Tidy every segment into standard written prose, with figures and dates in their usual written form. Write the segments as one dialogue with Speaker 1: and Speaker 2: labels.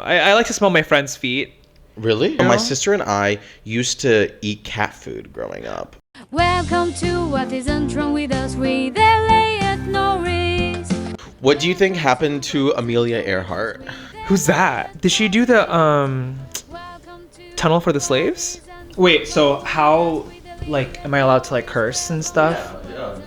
Speaker 1: I like to smell my friends' feet.
Speaker 2: Really?
Speaker 1: You know?
Speaker 2: My sister and I used to eat cat food growing up.
Speaker 3: Welcome to What Isn't Wrong With Us with Elliot Norris.
Speaker 2: What do you think happened to Amelia Earhart?
Speaker 1: Who's that? Did she do the tunnel for the slaves? Wait, so how, like, am I allowed to, like, curse and stuff?
Speaker 2: Yeah.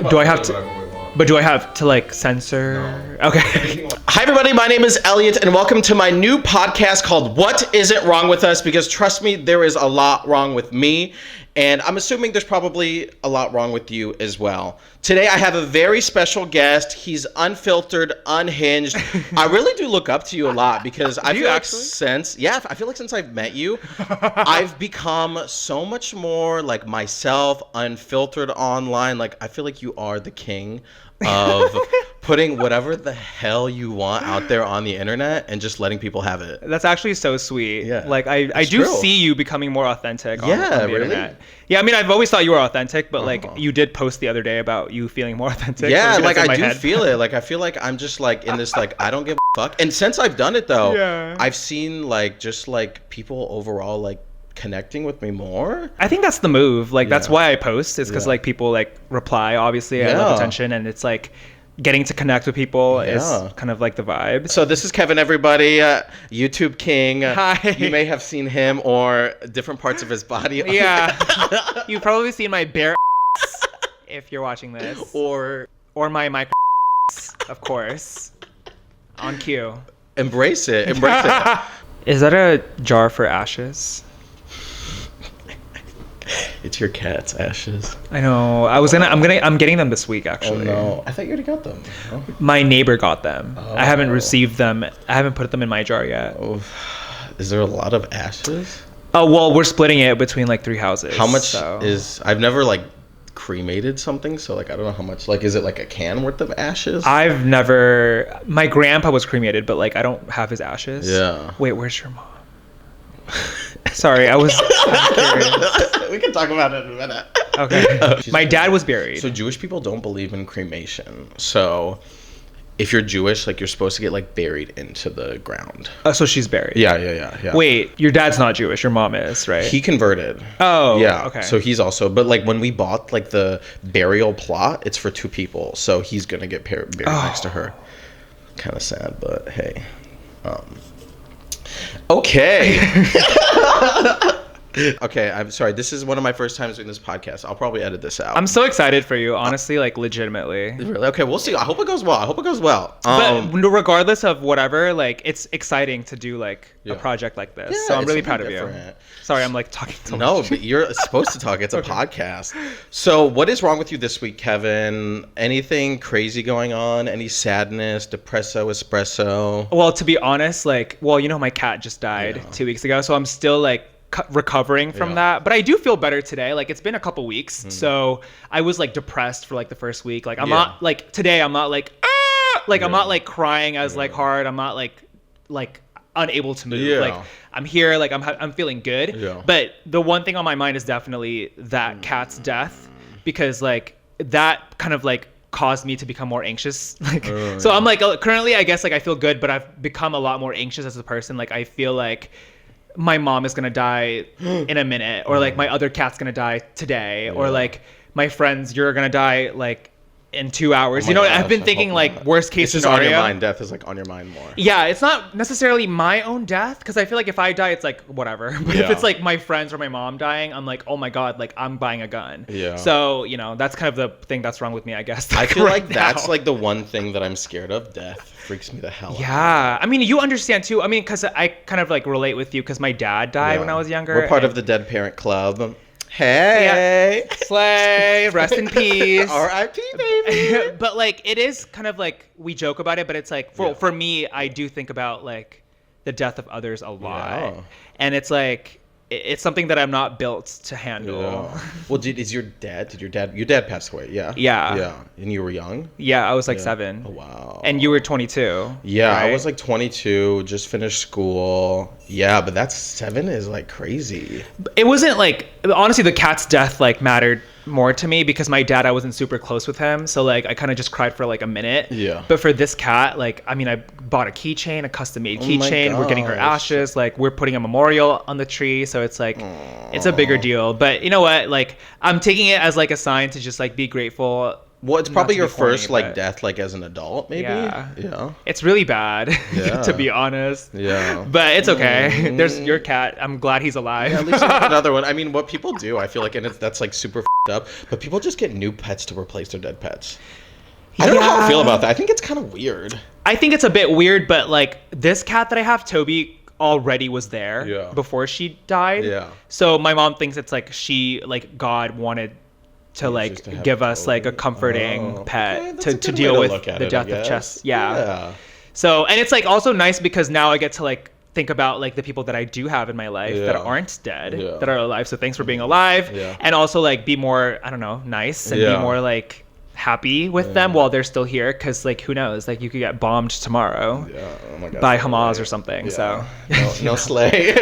Speaker 1: Do I have to, like, censor? No. Okay.
Speaker 2: Hi, everybody. My name is Elliot, and welcome to my new podcast called What Isn't Wrong With Us? Because trust me, there is a lot wrong with me, and I'm assuming there's probably a lot wrong with you as well. Today, I have a very special guest. He's unfiltered, unhinged. I really do look up to you a lot because I feel like since I've met you, I've become so much more like myself, unfiltered online. Like, I feel like you are the king of putting whatever the hell you want out there on the internet and just letting people have it.
Speaker 1: That's actually so sweet.
Speaker 2: Yeah.
Speaker 1: Like, I do see you becoming more authentic on the
Speaker 2: really?
Speaker 1: internet. Yeah, I mean, I've always thought you were authentic, but like, you did post the other day about you feeling more authentic.
Speaker 2: Yeah,
Speaker 1: so
Speaker 2: like I do feel it. Like I feel like I'm just like in this like I don't give a fuck. And since I've done it though, I've seen like just like people overall like connecting with me more.
Speaker 1: I think that's the move. Like that's why I post. Is because like people like reply. Obviously, I love attention, and it's like getting to connect with people is kind of like the vibe.
Speaker 2: So this is Kevin, everybody, YouTube king.
Speaker 1: Hi.
Speaker 2: You may have seen him or different parts of his body.
Speaker 1: Yeah, you've probably seen my bare if you're watching this, or my micro, of course, on cue.
Speaker 2: Embrace it.
Speaker 1: Is that a jar for ashes?
Speaker 2: It's your cat's ashes.
Speaker 1: I know. I'm getting them this week actually.
Speaker 2: Oh no! I thought you already got them. Oh.
Speaker 1: My neighbor got them.
Speaker 2: Oh.
Speaker 1: I haven't received them. I haven't put them in my jar yet.
Speaker 2: Oh. Is there a lot of ashes?
Speaker 1: Oh well, we're splitting it between like 3 houses.
Speaker 2: How much is? I've never like cremated something, so like I don't know how much. Like, is it like a can worth of ashes?
Speaker 1: I've never. My grandpa was cremated, but like I don't have his ashes.
Speaker 2: Yeah.
Speaker 1: Wait, where's your mom? Sorry, I'm curious.
Speaker 2: We can talk about it in a minute.
Speaker 1: Okay. My dad was buried.
Speaker 2: So Jewish people don't believe in cremation. So if you're Jewish, like you're supposed to get like buried into the ground.
Speaker 1: So she's buried.
Speaker 2: Yeah.
Speaker 1: Wait, your dad's not Jewish. Your mom is, right?
Speaker 2: He converted.
Speaker 1: Oh.
Speaker 2: Yeah.
Speaker 1: Okay.
Speaker 2: So he's also, but like when we bought like the burial plot, it's for 2 people. So he's gonna get buried next to her. Kind of sad, but hey. Okay. Okay, I'm sorry. This is one of my first times doing this podcast. I'll probably edit this out.
Speaker 1: I'm so excited for you, honestly, like legitimately.
Speaker 2: Really? Okay, we'll see. I hope it goes well.
Speaker 1: But regardless of whatever, like it's exciting to do like a project like this.
Speaker 2: Yeah,
Speaker 1: so I'm really
Speaker 2: something
Speaker 1: proud of
Speaker 2: different.
Speaker 1: you. Sorry, I'm like talking too much.
Speaker 2: No, but you're supposed to talk. It's a podcast. So what is wrong with you this week, Kevin? Anything crazy going on? Any sadness, depresso, espresso?
Speaker 1: Well, to be honest, like, my cat just died 2 weeks ago. So I'm still like recovering from that, but I do feel better today. Like it's been a couple weeks, so I was like depressed for like the first week. Like I'm not like today. I'm not like I'm not like crying as like hard. I'm not like unable to move. Like I'm here. Like I'm feeling good. But the one thing on my mind is definitely that cat's death, because like that kind of like caused me to become more anxious. Like so I'm like currently I guess like I feel good, but I've become a lot more anxious as a person. Like I feel like my mom is gonna die in a minute, or like my other cat's gonna die today, or like my friends, you're gonna die like in 2 hours.
Speaker 2: Oh gosh,
Speaker 1: I've been thinking like worst case scenario.
Speaker 2: It's just on your mind. Death is like on your mind more.
Speaker 1: Yeah, it's not necessarily my own death, because I feel like if I die, it's like whatever. But if it's like my friends or my mom dying, I'm like, oh my god, like I'm buying a gun. Yeah. So that's kind of the thing that's wrong with me, I guess.
Speaker 2: I feel like that's like the one thing that I'm scared of. Death freaks me the hell out.
Speaker 1: Yeah, I mean, you understand too. I mean, because I kind of like relate with you, because my dad died when I was younger.
Speaker 2: We're part of the Dead Parent Club. Hey,
Speaker 1: slay, rest in peace.
Speaker 2: R.I.P. baby.
Speaker 1: But like, it is kind of like we joke about it, but it's like for me, I do think about like the death of others a lot, and it's like it's something that I'm not built to handle.
Speaker 2: Yeah. Well, did your dad passed away? Yeah. Yeah. And you were young?
Speaker 1: Yeah, I was like 7.
Speaker 2: Oh, wow.
Speaker 1: And you were 22.
Speaker 2: Yeah,
Speaker 1: right?
Speaker 2: I was like 22, just finished school. Yeah, but that's 7 is like crazy.
Speaker 1: It wasn't like, honestly, the cat's death like mattered more to me because my dad, I wasn't super close with him. So like I kind of just cried for like a minute.
Speaker 2: Yeah.
Speaker 1: But for this cat, like, I mean, I bought a keychain, a custom made keychain. We're getting her ashes. Like we're putting a memorial on the tree. So it's like, it's a bigger deal. But you know what? Like I'm taking it as like a sign to just like be grateful.
Speaker 2: Well, it's probably your first like death like as an adult, maybe.
Speaker 1: Yeah. It's really bad, to be honest.
Speaker 2: Yeah.
Speaker 1: But it's okay. There's your cat. I'm glad he's alive.
Speaker 2: Yeah, at least you have another one. I mean, what people do, I feel like, and that's like super up, but people just get new pets to replace their dead pets. I don't know how I feel about that. I think it's kind of weird.
Speaker 1: I think it's a bit weird, but like this cat that I have, Toby, already was there before she died. Yeah. So my mom thinks it's like like God wanted to like give us like a comforting pet to deal with the death of Chess. Yeah. So, and it's like also nice because now I get to like think about like the people that I do have in my life that aren't dead, that are alive. So thanks for being alive. And also like be more, I don't know, nice and be more like happy with them while they're still here, because like who knows, like you could get bombed tomorrow by Hamas or something. So
Speaker 2: no slay.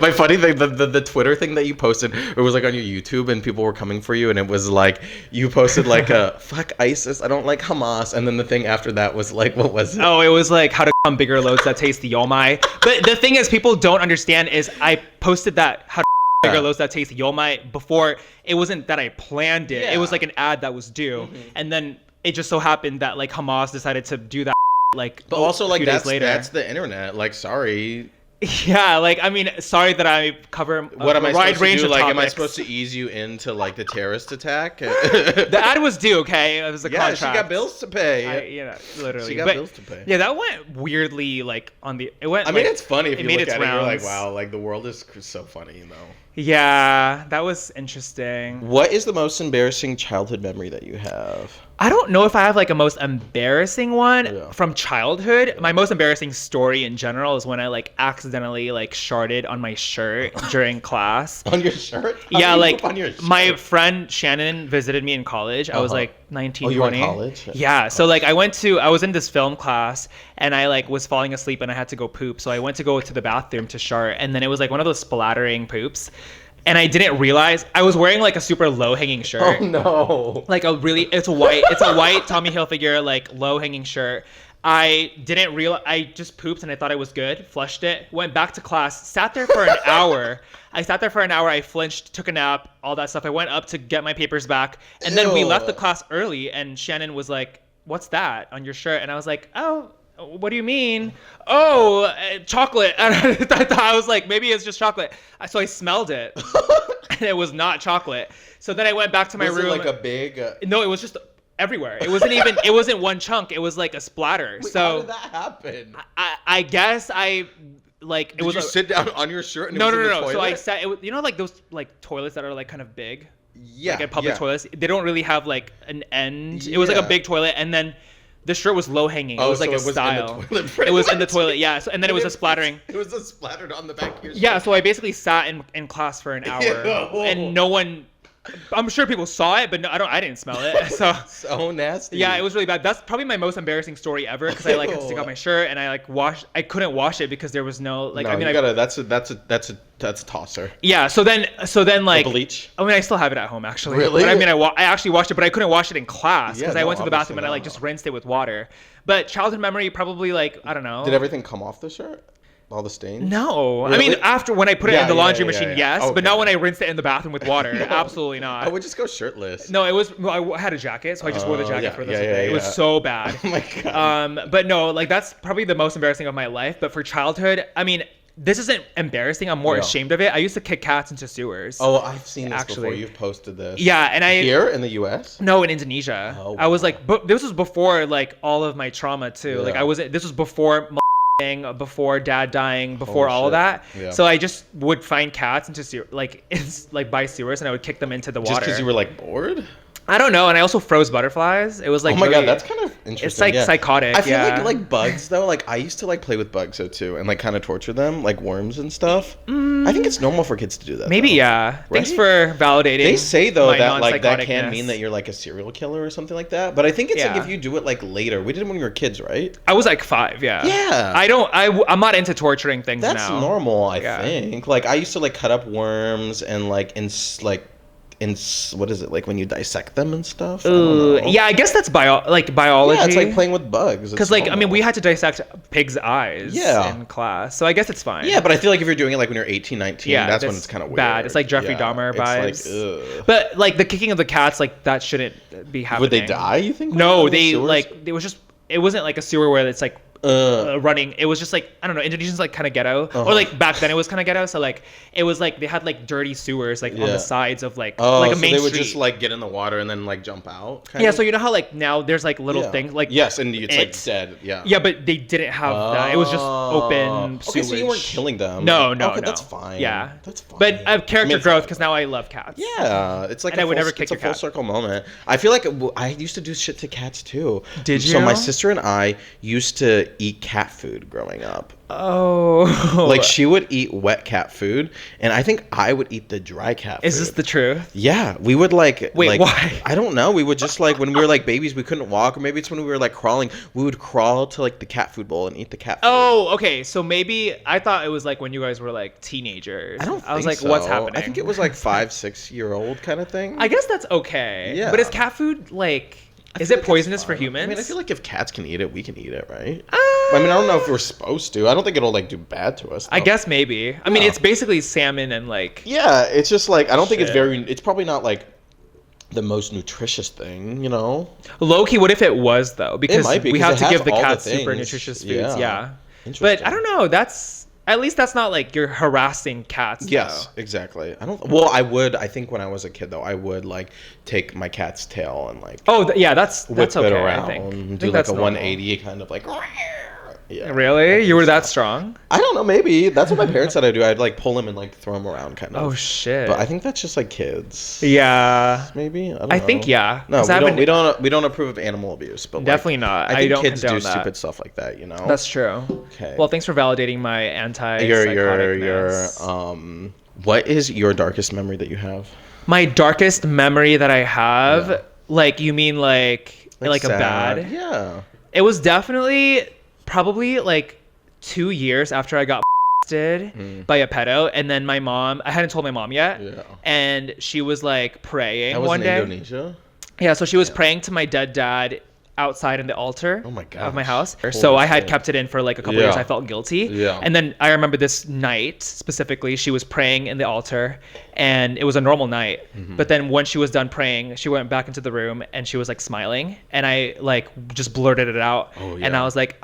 Speaker 2: My funny thing, the Twitter thing that you posted, it was like on your YouTube and people were coming for you, and it was like you posted like a fuck ISIS, I don't like Hamas, and then the thing after that was like, what was it?
Speaker 1: Oh, it was like how to come bigger loads that taste the yomai. But the thing is, people don't understand is I posted that how to bigger loaves that taste yomai before. It wasn't that I planned it. It was like an ad that was due, and then it just so happened that like Hamas decided to do that like.
Speaker 2: But also like
Speaker 1: that's
Speaker 2: the internet. Like sorry.
Speaker 1: Yeah, like I mean, sorry that I cover
Speaker 2: what am I
Speaker 1: wide
Speaker 2: supposed
Speaker 1: range
Speaker 2: to do?
Speaker 1: of
Speaker 2: Like,
Speaker 1: topics.
Speaker 2: am I supposed to ease you into like the terrorist attack?
Speaker 1: The ad was due. Okay, it was a contract.
Speaker 2: She got bills to pay.
Speaker 1: Literally.
Speaker 2: She got bills to pay.
Speaker 1: Yeah, that went weirdly like on the. It went.
Speaker 2: I mean, it's funny if you
Speaker 1: made
Speaker 2: look
Speaker 1: its
Speaker 2: at it. You're like,
Speaker 1: rounds.
Speaker 2: wow, like the world is so funny,
Speaker 1: Yeah, that was interesting.
Speaker 2: What is the most embarrassing childhood memory that you have?
Speaker 1: I don't know if I have like a most embarrassing one from childhood. My most embarrassing story in general is when I like accidentally like sharted on my shirt during class.
Speaker 2: On your shirt?
Speaker 1: Yeah, like my friend Shannon visited me in college. I was like 19, 20.
Speaker 2: You were in college?
Speaker 1: Yeah, so like I was in this film class and I like was falling asleep and I had to go poop. So I went to go to the bathroom to shart, and then it was like one of those splattering poops. And I didn't realize I was wearing like a super low hanging shirt.
Speaker 2: Oh no.
Speaker 1: Like it's a white Tommy Hilfiger like low hanging shirt. I didn't realize, I just pooped and I thought I was good, flushed it, went back to class, sat there for an hour. I flinched, took a nap, all that stuff. I went up to get my papers back, and then we left the class early, and Shannon was like, "What's that on your shirt?" And I was like, "Oh, what do you mean?" "Oh, chocolate." And I was like, maybe it's just chocolate. So I smelled it, and it was not chocolate. So then I went back to my room.
Speaker 2: Was it like a big?
Speaker 1: No, it was just everywhere. It wasn't one chunk. It was like a splatter.
Speaker 2: Wait,
Speaker 1: so
Speaker 2: how did that happen?
Speaker 1: I guess I like.
Speaker 2: Did you sit down on your shirt? And
Speaker 1: no.
Speaker 2: Toilet?
Speaker 1: So I sat. You know, like those like toilets that are like kind of big.
Speaker 2: Yeah.
Speaker 1: Like at public toilets, they don't really have like an end. It was like a big toilet, and then the shirt was low hanging. It was like a style. It was in the toilet, yeah. So, and then it was a splattering.
Speaker 2: It was a splattered on the back of your shirt.
Speaker 1: Yeah, so I basically sat in class for an hour, and no one. I'm sure people saw it, but no, I didn't smell it.
Speaker 2: So nasty.
Speaker 1: Yeah, it was really bad. That's probably my most embarrassing story ever, because I like had to take off my shirt and I like I couldn't wash it because there was no like.
Speaker 2: No,
Speaker 1: I mean,
Speaker 2: that's a tosser.
Speaker 1: Yeah. So then like
Speaker 2: the bleach.
Speaker 1: I mean, I still have it at home actually.
Speaker 2: Really?
Speaker 1: But I mean, I actually washed it, but I couldn't wash it in class because I went to the bathroom and I like just rinsed it with water. But childhood memory, probably like I don't know.
Speaker 2: Did everything come off the shirt? All the stains?
Speaker 1: No. Really? I mean, after when I put it in the laundry machine, yes. Okay. But not when I rinsed it in the bathroom with water. No. Absolutely not.
Speaker 2: I would just go shirtless.
Speaker 1: No, I had a jacket, so I just wore the jacket for this day. It was so bad.
Speaker 2: Oh my God.
Speaker 1: But no, like that's probably the most embarrassing of my life. But for childhood, I mean, this isn't embarrassing. I'm more ashamed of it. I used to kick cats into sewers.
Speaker 2: Oh, I've seen this before. You've posted this.
Speaker 1: Yeah, and
Speaker 2: Here in the U.S.?
Speaker 1: No, in Indonesia. Oh, wow. I was like, but this was before like all of my trauma too. Yeah. Like this was before before dad dying, before all of that. Yeah. So I just would find cats into by sewers, and I would kick them into the water.
Speaker 2: Just because you were like bored?
Speaker 1: I don't know, and I also froze butterflies. It was like,
Speaker 2: oh my God, that's kind of interesting.
Speaker 1: It's like psychotic.
Speaker 2: I feel like bugs though. Like I used to like play with bugs though too, and like kind of torture them, like worms and stuff. I think it's normal for kids to do that.
Speaker 1: Maybe
Speaker 2: though.
Speaker 1: Yeah. Right? Thanks for validating.
Speaker 2: They say though that like that can mean that you're like a serial killer or something like that. But I think it's like if you do it like later. We did it when we were kids, right?
Speaker 1: I was like 5. Yeah.
Speaker 2: Yeah.
Speaker 1: I'm not into torturing things now.
Speaker 2: That's normal, I think. Like I used to like cut up worms and like what is it, like when you dissect them and stuff?
Speaker 1: Yeah, I guess that's biology.
Speaker 2: Yeah, it's like playing with bugs.
Speaker 1: Because like, I mean, we had to dissect pigs' eyes in class, so I guess it's fine.
Speaker 2: Yeah, but I feel like if you're doing it like when you're 18, 19, that's when it's kind of weird.
Speaker 1: Bad. It's like Jeffrey Dahmer vibes.
Speaker 2: It's like, ugh.
Speaker 1: But like the kicking of the cats, like that shouldn't be happening.
Speaker 2: Would they die, you think?
Speaker 1: No, they like, it wasn't like a sewer where it's like running. It was just like, I don't know, Indonesians like kind of ghetto, or like back then it was kind of ghetto, so like it was like they had like dirty sewers like on the sides of like a main street.
Speaker 2: They would just like get in the water and then like jump out, kind of?
Speaker 1: So you know how like now there's like little things like,
Speaker 2: yes, and it's like dead.
Speaker 1: Yeah, but they didn't have that. It was just open sewage.
Speaker 2: Okay, so you weren't killing them.
Speaker 1: No,
Speaker 2: okay, that's fine.
Speaker 1: Yeah,
Speaker 2: that's fine.
Speaker 1: But I have character growth because now I love cats.
Speaker 2: Yeah, it's like it's a full circle moment. I feel like I used to do shit to cats too.
Speaker 1: Did you?
Speaker 2: So my sister and I used to eat cat food growing up.
Speaker 1: Oh.
Speaker 2: Like she would eat wet cat food, and I think I would eat the dry cat food.
Speaker 1: Is this the truth?
Speaker 2: Yeah, we would like.
Speaker 1: Wait, why?
Speaker 2: I don't know. We would just like when we were like babies, we couldn't walk, or maybe it's when we were like crawling. We would crawl to like the cat food bowl and eat the cat food.
Speaker 1: Oh, okay. So maybe I thought it was like when you guys were like teenagers.
Speaker 2: I was like, what's happening? I think it was like 5-6-year-old kind of thing.
Speaker 1: I guess that's okay.
Speaker 2: Yeah.
Speaker 1: But is cat food like? Is it poisonous for humans?
Speaker 2: I mean, I feel like if cats can eat it, we can eat it, right? I mean, I don't know if we're supposed to. I don't think it'll like do bad to us, though.
Speaker 1: I guess maybe. I mean, it's basically salmon and like.
Speaker 2: Yeah, it's just like I don't think it's probably not like the most nutritious thing, you know.
Speaker 1: Low-key, what if it was though? Because we have to give the cats
Speaker 2: the
Speaker 1: super nutritious foods. Yeah.
Speaker 2: Interesting.
Speaker 1: But I don't know. At least that's not like you're harassing cats.
Speaker 2: Yes, exactly. I would. I think when I was a kid, though, I would like take my cat's tail and like.
Speaker 1: That's
Speaker 2: whip
Speaker 1: okay.
Speaker 2: it around,
Speaker 1: I think.
Speaker 2: Do like a 180 kind of like.
Speaker 1: Yeah. Really? You were that strong?
Speaker 2: I don't know. Maybe that's what my parents said I do. I'd like pull him and like throw him around, kind of.
Speaker 1: Oh shit!
Speaker 2: But I think that's just like kids.
Speaker 1: Yeah.
Speaker 2: Maybe.
Speaker 1: I think yeah.
Speaker 2: No, we don't approve of animal abuse, but
Speaker 1: definitely not.
Speaker 2: I think
Speaker 1: don't
Speaker 2: kids do
Speaker 1: condone that.
Speaker 2: stupid stuff like that. You know.
Speaker 1: That's true.
Speaker 2: Okay.
Speaker 1: Well, thanks for validating my
Speaker 2: your what is your darkest memory that you have?
Speaker 1: My darkest memory that I have, like you mean like a bad?
Speaker 2: Yeah.
Speaker 1: It was definitely probably like 2 years after I got by a pedo, and then my mom, I hadn't told my mom yet, and she was like praying one day.
Speaker 2: Indonesia?
Speaker 1: Yeah, so she was praying to my dead dad outside in the altar of my house. So I had kept it in for like a couple years. I felt guilty.
Speaker 2: Yeah.
Speaker 1: And then I remember this night specifically, she was praying in the altar, and it was a normal night. But then when she was done praying, she went back into the room and she was like smiling, and I like just blurted it out. And I was like,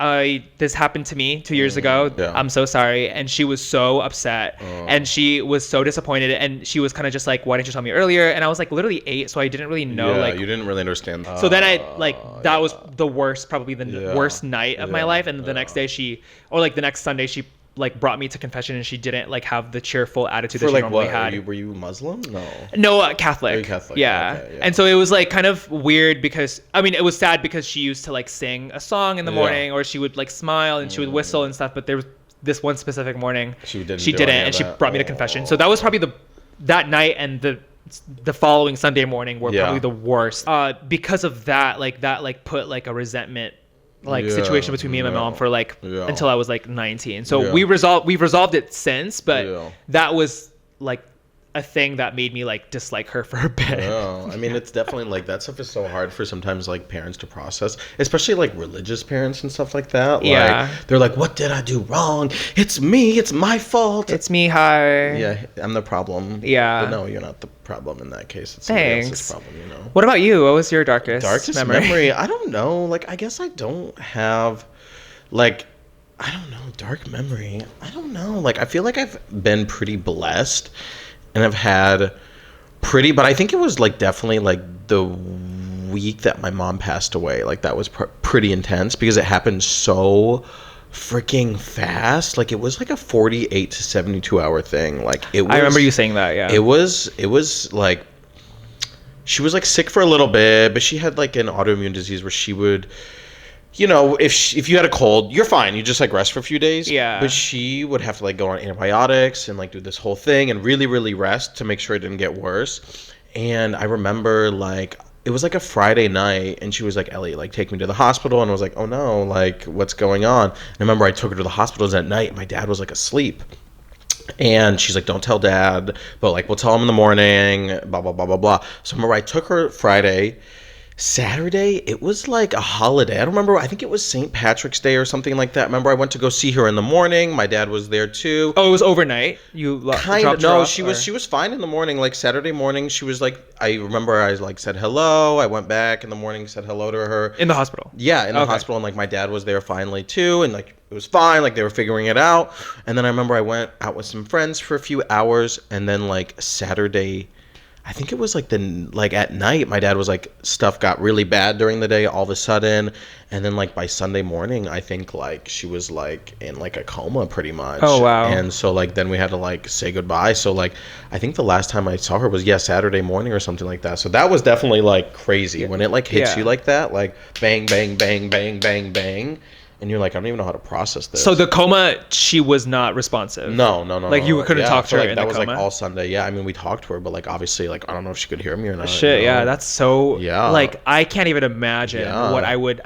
Speaker 1: this happened to me 2 years ago. I'm so sorry. And she was so upset, and she was so disappointed, and she was kind of just like, why didn't you tell me earlier? And I was like literally 8, so I didn't really know. Like,
Speaker 2: you didn't really understand.
Speaker 1: So then I like that was the worst, probably the worst night of my life. And the next day the next Sunday, she like brought me to confession, and she didn't like have the cheerful attitude that she normally had.
Speaker 2: Were you Muslim?
Speaker 1: No, Catholic.
Speaker 2: Are you Catholic?
Speaker 1: Yeah.
Speaker 2: Okay,
Speaker 1: And so it was like kind of weird because I mean it was sad because she used to like sing a song in the morning, or she would like smile and she would whistle and stuff. But there was this one specific morning she didn't, and she brought me to confession. So that was probably that night, and the following Sunday morning were probably the worst. Because of that put like a resentment situation between me and my mom for like until I was like 19. So we've resolved it since, but that was like a thing that made me like dislike her for a bit.
Speaker 2: Yeah, I mean, it's definitely like that stuff is so hard for sometimes like parents to process, especially like religious parents and stuff like that.
Speaker 1: Yeah,
Speaker 2: like, they're like, "What did I do wrong? It's me. It's my fault.
Speaker 1: It's me. Hi.
Speaker 2: Yeah, I'm the problem.
Speaker 1: Yeah,
Speaker 2: but no, you're not the problem in that case. It's
Speaker 1: Thanks.
Speaker 2: somebody else's problem. You know.
Speaker 1: What about you? What was your darkest memory?
Speaker 2: I don't know. Like, I guess I don't have like. I don't know, dark memory. I don't know. Like, I feel like I've been pretty blessed. And I've had but I think it was like definitely like the week that my mom passed away. Like that was pretty intense because it happened so freaking fast. Like it was like a 48 to 72 hour thing. Like it was,
Speaker 1: I remember you saying that. Yeah.
Speaker 2: It was like she was like sick for a little bit, but she had like an autoimmune disease where she would. You know, if you had a cold, you're fine. You just like rest for a few days.
Speaker 1: Yeah.
Speaker 2: But she would have to like go on antibiotics and like do this whole thing and really, really rest to make sure it didn't get worse. And I remember like it was like a Friday night, and she was like, "Ellie, like take me to the hospital." And I was like, "Oh no, like what's going on?" And I remember I took her to the hospital that night. And my dad was like asleep. And she's like, don't tell dad, but like, we'll tell him in the morning, blah, blah, blah, blah, blah. So remember, I took her Friday. Saturday, it was like a holiday. I don't remember. I think it was St. Patrick's Day or something like that. Remember, I went to go see her in the morning. My dad was there too.
Speaker 1: Oh, it was overnight.
Speaker 2: Kind of. No, she was fine in the morning. Like Saturday morning, she was like. I remember I like said hello. I went back in the morning, said hello to her
Speaker 1: in the hospital.
Speaker 2: Yeah, in the hospital, and like my dad was there finally too, and like it was fine. Like they were figuring it out. And then I remember I went out with some friends for a few hours, and then like Saturday. I think it was like at night, my dad was like, stuff got really bad during the day all of a sudden. And then like by Sunday morning, I think like she was like in like a coma pretty much.
Speaker 1: Oh, wow.
Speaker 2: And so like then we had to like say goodbye. So like I think the last time I saw her was, Saturday morning or something like that. So that was definitely like crazy when it like hits you like that, like bang, bang, bang, bang, bang, bang. And you're like, I don't even know how to process this.
Speaker 1: So the coma, she was not responsive.
Speaker 2: No.
Speaker 1: Like you couldn't talk to her
Speaker 2: like,
Speaker 1: in
Speaker 2: that
Speaker 1: the
Speaker 2: was
Speaker 1: coma?
Speaker 2: like all Sunday. Yeah, I mean, we talked to her, but like obviously, like I don't know if she could hear me or not.
Speaker 1: Shit,
Speaker 2: you know?
Speaker 1: yeah, that's so.
Speaker 2: Yeah.
Speaker 1: Like I can't even imagine what I would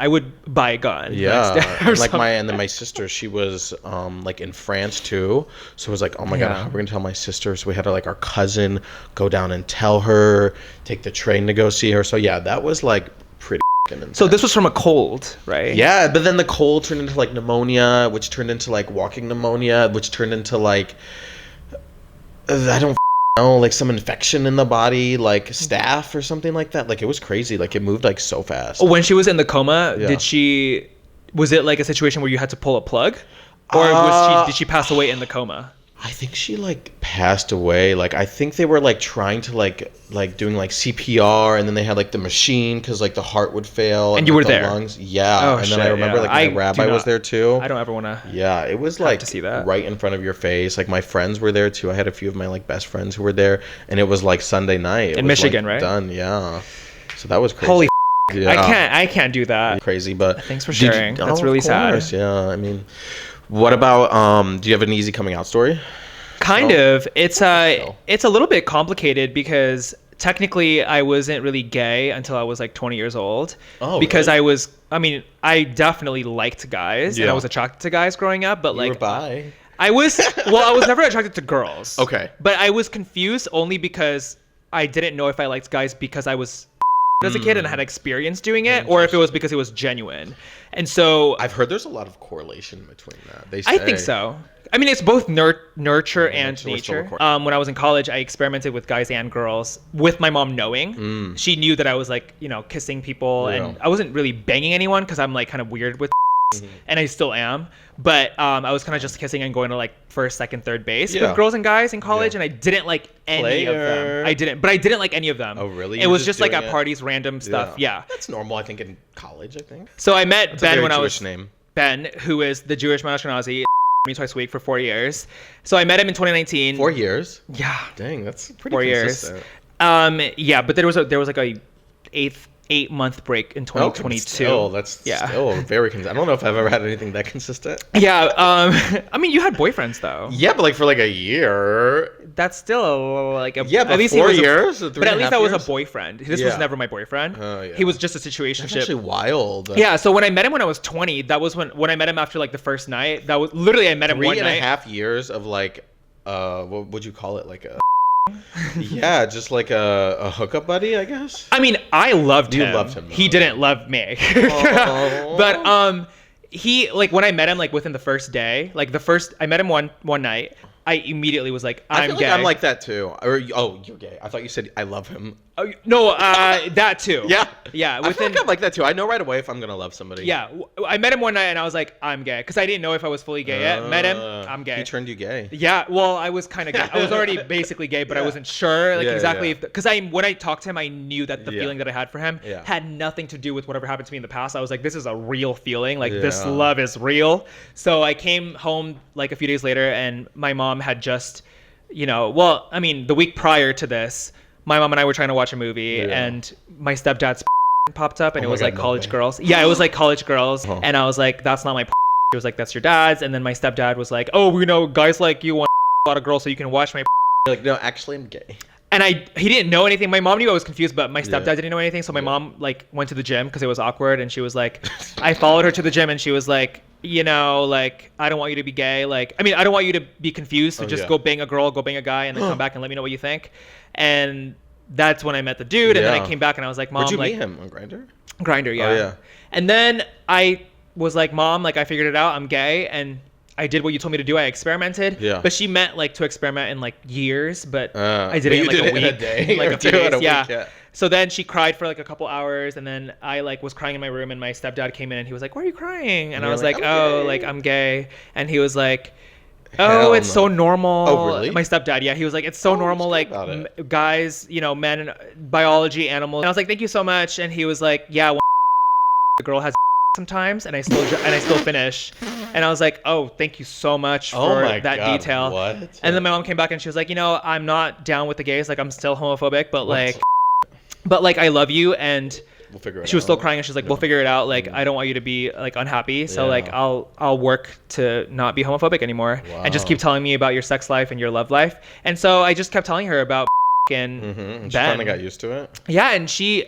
Speaker 1: buy a gun.
Speaker 2: Yeah.
Speaker 1: And
Speaker 2: like my sister, she was like in France too. So it was like, oh my god, how are we gonna tell my sister? So we had to like our cousin go down and tell her, take the train to go see her. So yeah, that was like pretty.
Speaker 1: So this was from a cold, right?
Speaker 2: Yeah, but then the cold turned into like pneumonia, which turned into like walking pneumonia, which turned into like I don't know, like some infection in the body, like staph or something like that. Like it was crazy. Like it moved like so fast.
Speaker 1: When she was in the coma, was it like a situation where you had to pull a plug, or did she pass away in the coma?
Speaker 2: I think she like passed away. Like I think they were like trying to like doing like CPR, and then they had like the machine because like the heart would fail.
Speaker 1: And you were
Speaker 2: the
Speaker 1: there.
Speaker 2: Lungs. Yeah.
Speaker 1: Oh,
Speaker 2: and
Speaker 1: shit,
Speaker 2: then I remember like my rabbi was there too.
Speaker 1: I don't ever want to.
Speaker 2: Yeah, it was like
Speaker 1: to see that.
Speaker 2: right in front of your face. Like my friends were there too. I had a few of my like best friends who were there, and it was like Sunday night.
Speaker 1: In Michigan, right?
Speaker 2: Done. Yeah. So that was crazy.
Speaker 1: Holy.
Speaker 2: Yeah.
Speaker 1: I can't do that.
Speaker 2: Crazy, but
Speaker 1: thanks for sharing. That's really sad.
Speaker 2: Yeah, I mean, what about do you have an easy coming out story?
Speaker 1: Kind of. It's a little bit complicated because technically I wasn't really gay until I was like 20 years old.
Speaker 2: Oh,
Speaker 1: because
Speaker 2: really?
Speaker 1: I definitely liked guys and I was attracted to guys growing up, but like
Speaker 2: you were bi.
Speaker 1: I was never attracted to girls.
Speaker 2: Okay.
Speaker 1: But I was confused only because I didn't know if I liked guys because I was as a kid and had experience doing it, or if it was because it was genuine. And so
Speaker 2: I've heard there's a lot of correlation between that. They say.
Speaker 1: I think so. I mean, it's both nurture and nature. When I was in college, I experimented with guys and girls with my mom knowing. She knew that I was like, kissing people, and I wasn't really banging anyone because I'm like kind of weird with and I still am. But I was kind of just kissing and going to like first, second, third base with girls and guys in college, and I didn't like any of them. I didn't like any of them.
Speaker 2: Oh, really?
Speaker 1: It was just like at parties, random stuff. Yeah.
Speaker 2: That's normal, I think, in college, I think.
Speaker 1: So I met Ben when I was
Speaker 2: name.
Speaker 1: Ben, who is the Jewish man Ashkenazi. Me twice a week for 4 years. So I met him in 2019.
Speaker 2: 4 years?
Speaker 1: Yeah.
Speaker 2: Dang, that's pretty
Speaker 1: 4
Speaker 2: consistent.
Speaker 1: years. Yeah, but there was like a 8-month break in 2022.
Speaker 2: That's still very consistent. I don't know if I've ever had anything that consistent.
Speaker 1: Yeah. I mean, you had boyfriends though.
Speaker 2: Yeah, but like for like a year.
Speaker 1: That's still like a
Speaker 2: but
Speaker 1: at least
Speaker 2: 4 years.
Speaker 1: But at least that was a boyfriend. This was never my boyfriend. Oh, yeah. He was just a situationship.
Speaker 2: That's actually wild.
Speaker 1: Yeah. So when I met him when I was 20, that was when I met him after like the first night. That was literally I met him 1 night.
Speaker 2: 3.5 years of like, what would you call it? Like a. Yeah, just like a hookup buddy, I guess.
Speaker 1: I mean, I loved him.
Speaker 2: You loved him. Though.
Speaker 1: He didn't love me. But he like when I met him like within the first day, like I met him one night. I immediately was like, I'm gay.
Speaker 2: I'm like that too. Or you're gay. I thought you said I love him.
Speaker 1: Oh, no, that too.
Speaker 2: Yeah.
Speaker 1: Yeah.
Speaker 2: I feel like I'm like that too. I know right away if I'm gonna love somebody.
Speaker 1: Yeah. I met him one night and I was like, I'm gay, because I didn't know if I was fully gay yet. Met him, I'm gay.
Speaker 2: He turned you gay.
Speaker 1: Yeah. Well, I was kind of gay. I was already basically gay, but I wasn't sure exactly because when I talked to him, I knew that the feeling that I had for him had nothing to do with whatever happened to me in the past. I was like, this is a real feeling. Like this love is real. So I came home like a few days later, and my mom had just. The week prior to this, my mom and I were trying to watch a movie, and my stepdad's popped up, and it was like College Girls. Yeah, it was like College Girls, and I was like, that's not my. He was like, that's your dad's, and then my stepdad was like, oh, guys like you want a lot of girls, so you can watch my.
Speaker 2: You're like, no, actually, I'm gay.
Speaker 1: And he didn't know anything. My mom knew I was confused, but my stepdad didn't know anything. So my mom like went to the gym because it was awkward, and she was like, I followed her to the gym, and she was like, you know, like, I don't want you to be gay. Like, I mean, I don't want you to be confused. So just go bang a girl, go bang a guy, and then come back and let me know what you think. And that's when I met the dude. And then I came back and I was like, Mom,
Speaker 2: where'd you
Speaker 1: like,
Speaker 2: meet him on Grindr?
Speaker 1: Grindr, yeah.
Speaker 2: Oh, yeah.
Speaker 1: And then I was like, Mom, like, I figured it out. I'm gay. And I did what you told me to do. I experimented. Yeah. But she meant like to experiment in like years, but I did it in like a week. In a day, like a few days. Yeah. So then she cried for like a couple hours, and then I like was crying in my room, and my stepdad came in and he was like, "Why are you crying?" And I was like, "Oh, like I'm gay." And he was like, "Oh, it's so normal."
Speaker 2: Oh, really?
Speaker 1: My stepdad, yeah, he was like, "It's so normal, like guys, you know, men, biology, animals." And I was like, "Thank you so much." And he was like, "Yeah, the girl has sometimes," and I still finish. And I was like, "Oh, thank you so much for that detail."
Speaker 2: What?
Speaker 1: And then my mom came back and she was like, "You know, I'm not down with the gays. Like, I'm still homophobic, but like I love you." And
Speaker 2: we'll figure it out.
Speaker 1: She was still crying, and she's like, "We'll figure it out. Like, I don't want you to be like unhappy. So like, I'll work to not be homophobic anymore, and just keep telling me about your sex life and your love life." And so I just kept telling her about and
Speaker 2: she finally got used to it.
Speaker 1: Yeah, and she